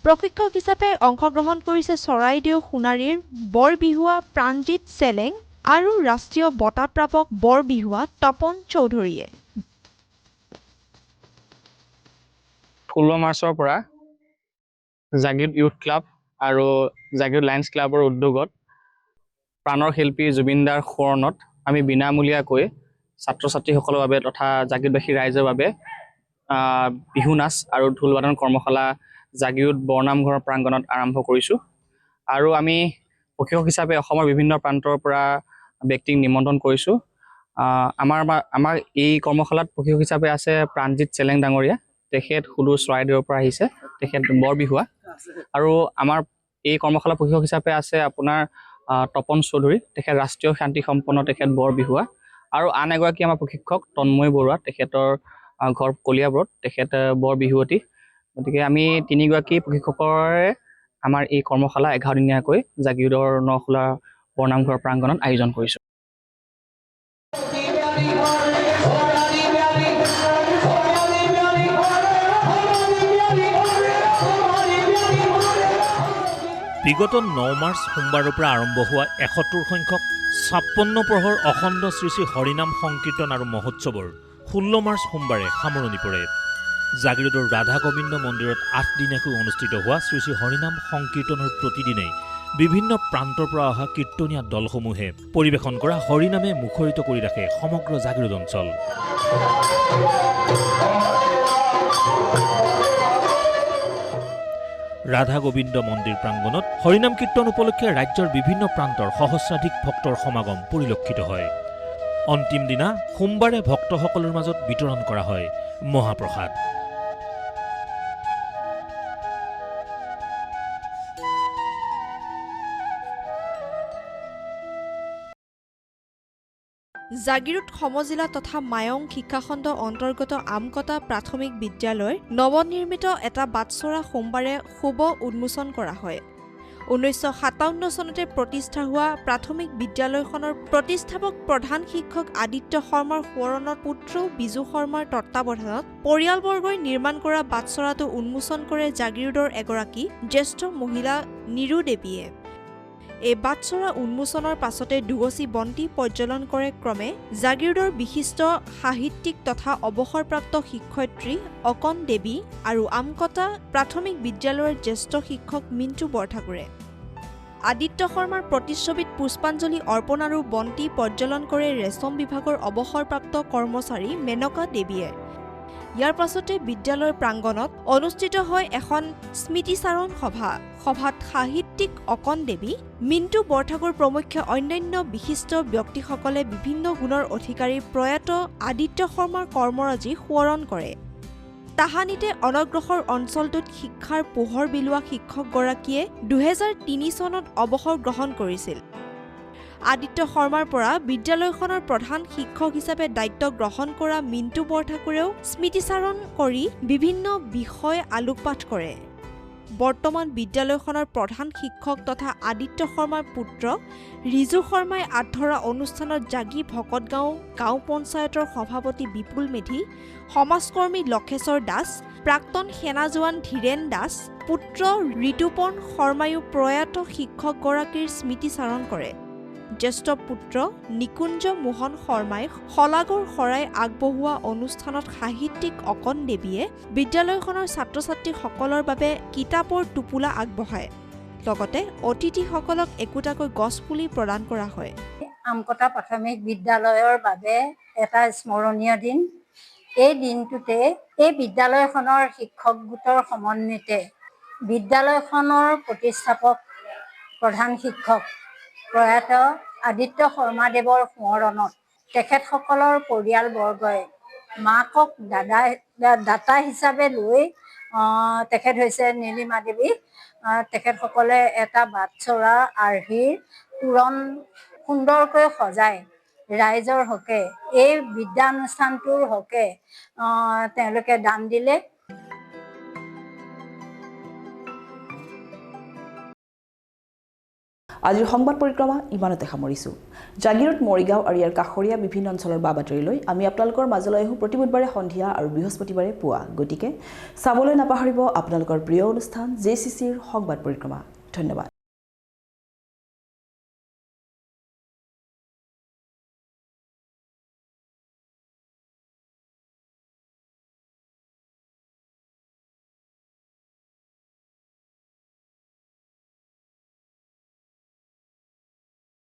প্ৰশিক্ষক হিচাপে অংশগ্ৰহণ কৰিছে চৰাইদেউ সোণাৰীৰ বৰবিহুৱা প্ৰাণজিৎ চেলেং আৰু ৰাষ্ট্ৰীয় বঁটাপ্ৰাপক বৰবিহুৱা তপন চৌধুৰীয়ে। 16 মাৰ্চৰ পৰা জাগিৰোড ইউথ ক্লাব আৰু জাগিৰোড লায়ন্স ক্লাবৰ উদ্যোগত প্ৰাণৰ শিল্পী জুবিনদাৰ সোঁৱৰণত আমি বিনামূলীয়াকৈ ছাত্ৰ ছাত্ৰীসকলৰ বাবে তথা জাগিৰোডবাসী ৰাইজৰ বাবে বিহু নাচ আৰু ঢোল বাদন কৰ্মশালা জাগিৰোড বৰনামঘৰৰ প্ৰাংগণত আৰম্ভ কৰিছোঁ। আৰু আমি প্ৰশিক্ষক হিচাপে অসমৰ বিভিন্ন প্ৰান্তৰ পৰা ব্যক্তিক নিমন্ত্ৰণ কৰিছোঁ। আমাৰ এই কৰ্মশালাত প্ৰশিক্ষক হিচাপে আছে প্ৰাণজিৎ চেলেং ডাঙৰীয়া, তেখেত সুদূৰ চৰাইদেউৰ পৰা আহিছে, তেখেত বৰবিহুৱা। আৰু আমাৰ এই কৰ্মশালা প্ৰশিক্ষক হিচাপে আছে আপোনাৰ তপন চৌধুৰী, তেখেত ৰাষ্ট্ৰীয় শান্তি সম্পন্ন, তেখেত বৰবিহুৱা। আৰু আন এগৰাকী আমাৰ প্ৰশিক্ষক তন্ময় বৰুৱা, তেখেতৰ ঘৰ কলিয়াবৰত, তেখেত বৰবিহুৱতী। গতিকে আমি 3গৰাকী প্ৰশিক্ষকৰে আমাৰ এই কৰ্মশালা 11 দিনীয়াকৈ জাগিৰোডৰ নখোলা বৰনামঘৰ প্ৰাংগণত আয়োজন কৰিছোঁ। বিগত 9 মাৰ্চ সোমবাৰৰ পৰা আৰম্ভ হোৱা 71 সংখ্যক 56 প্ৰহৰ অখণ্ড শ্ৰী শ্ৰী হৰিনাম সংকীৰ্তন আৰু মহোৎসৱৰ 16 মাৰ্চ সোমবাৰে সামৰণি পৰে। জাগিৰোডৰ ৰাধা গোবিন্দ মন্দিৰত 8 দিনীয়াকৈ অনুষ্ঠিত হোৱা শ্ৰী শ্ৰী হৰিনাম সংকীৰ্তনৰ প্ৰতিদিনেই বিভিন্ন প্ৰান্তৰ পৰা অহা কীৰ্তনীয়া দলসমূহে পৰিৱেশন কৰা হৰিনামে মুখৰিত কৰি ৰাখে সমগ্ৰ জাগিৰোড অঞ্চল। ৰাধা গোবিন্দ মন্দিৰ প্ৰাংগণত হৰিনাম কীৰ্তন উপলক্ষে ৰাজ্যৰ বিভিন্ন প্ৰান্তৰ সহস্ৰাধিক ভক্তৰ সমাগম পৰিলক্ষিত হয়। অন্তিম দিনা সোমবাৰে ভক্তসকলৰ মাজত বিতৰণ কৰা হয় মহাপ্ৰসাদ। জাগিৰোড সমজিলা তথা মায়ং শিক্ষাখণ্ড অন্তৰ্গত আমকটা প্ৰাথমিক বিদ্যালয়ৰ নৱনিৰ্মিত এটা বাটচৰা সোমবাৰে শুভ উন্মোচন কৰা হয়। 1957 চনতে প্ৰতিষ্ঠা হোৱা প্ৰাথমিক বিদ্যালয়খনৰ প্ৰতিষ্ঠাপক প্ৰধান শিক্ষক আদিত্য শৰ্মাৰ সোঁৱৰণত পুত্ৰ বিজু শৰ্মাৰ তত্বাৱধানত পৰিয়ালবৰ্গই নিৰ্মাণ কৰা বাটচৰাটো উন্মোচন কৰে জাগিৰোডৰ এগৰাকী জ্যেষ্ঠ মহিলা নিৰু দেৱীয়ে। এই বাটচৰা উন্মোচনৰ পাছতে দুগচি বন্তি প্ৰজ্বলন কৰে ক্ৰমে জাগিৰোডৰ বিশিষ্ট সাহিত্যিক তথা অৱসৰপ্ৰাপ্ত শিক্ষয়িত্ৰী অকণ দেৱী আৰু আমকটা প্ৰাথমিক বিদ্যালয়ৰ জ্যেষ্ঠ শিক্ষক মিণ্টু বৰঠাকুৰে। আদিত্য শৰ্মাৰ প্ৰতিচ্ছবিত পুষ্পাঞ্জলি অৰ্পণ আৰু বন্তি প্ৰজ্বলন কৰে ৰেচম বিভাগৰ অৱসৰপ্ৰাপ্ত কৰ্মচাৰী মেনকা দেৱীয়ে। ইয়াৰ পাছতে বিদ্যালয়ৰ প্ৰাংগণত অনুষ্ঠিত হয় এখন স্মৃতিচাৰণ সভা। সভাত সাহিত্যিক অকণ দেৱী, মিণ্টু বৰঠাকুৰ প্ৰমুখ্যে অন্যান্য বিশিষ্ট ব্যক্তিসকলে বিভিন্ন গুণৰ অধিকাৰী প্ৰয়াত আদিত্য শৰ্মাৰ কৰ্মৰাজি সোঁৱৰণ কৰে। তাহানিতে অনগ্ৰসৰ অঞ্চলটোত শিক্ষাৰ পোহৰ বিলোৱা শিক্ষকগৰাকীয়ে 2003 চনত অৱসৰ গ্ৰহণ কৰিছিল। আদিত্য শৰ্মাৰ পৰা বিদ্যালয়খনৰ প্ৰধান শিক্ষক হিচাপে দায়িত্ব গ্ৰহণ কৰা মিণ্টু বৰঠাকুৰেও স্মৃতিচাৰণ কৰি বিভিন্ন বিষয় আলোকপাত কৰে। বৰ্তমান বিদ্যালয়খনৰ প্ৰধান শিক্ষক তথা আদিত্য শৰ্মাৰ পুত্ৰ ৰিজু শৰ্মাই আধৰা অনুষ্ঠানত জাগি ভকতগাঁও গাঁও পঞ্চায়তৰ সভাপতি বিপুল মেধি, সমাজকৰ্মী লক্ষেশ্বৰ দাস, প্ৰাক্তন সেনা জোৱান ধীৰেন দাস, পুত্ৰ ঋতুপৰ্ণ শৰ্মায়ো প্ৰয়াত শিক্ষকগৰাকীৰ স্মৃতিচাৰণ কৰে। জ্যেষ্ঠ পুত্ৰ নিকুঞ্জ মোহন শৰ্মাই শলাগৰ শৰাই আগবঢ়োৱা অনুষ্ঠানত সাহিত্যিক অকণ দেৱীয়ে বিদ্যালয়খনৰ ছাত্ৰ ছাত্ৰীসকলৰ বাবে কিতাপৰ টোপোলা আগবঢ়ায়। লগতে অতিথিসকলক একোটাকৈ গছপুলি প্ৰদান কৰা হয়। আমকটা প্ৰাথমিক বিদ্যালয়ৰ বাবে এটা স্মৰণীয় দিন। এই দিনটোতে এই বিদ্যালয়খনৰ শিক্ষক গোটৰ সমন্বিতে বিদ্যালয়খনৰ প্ৰতিষ্ঠাপক প্ৰধান শিক্ষক প্ৰয়াত আদিত্য শৰ্মাদেৱৰ সোঁৱৰণত তেখেতসকলৰ পৰিয়ালবৰ্গই মাকক দাতা হিচাপে লৈ তেখেত হৈছে নীলিমা দেৱী। তেখেতসকলে এটা বাটচৰা আৰ্হিৰ তোৰণ সুন্দৰকৈ সজাই ৰাইজৰ হকে এই বিদ্যানুষ্ঠানটোৰ হকে তেওঁলোকে দান দিলে। আজিৰ সংবাদ পৰিক্ৰমা ইমানতে সামৰিছোঁ। জাগিৰোড, মৰিগাঁও আৰু ইয়াৰ কাষৰীয়া বিভিন্ন অঞ্চলৰ বাতৰিলৈ আমি আপোনালোকৰ মাজলৈ আহোঁ প্ৰতি বুধবাৰে সন্ধিয়া আৰু বৃহস্পতিবাৰে পুৱা। গতিকে চাবলৈ নাপাহৰিব আপোনালোকৰ প্ৰিয় অনুষ্ঠান JCCৰ সংবাদ পৰিক্ৰমা। ধন্যবাদ।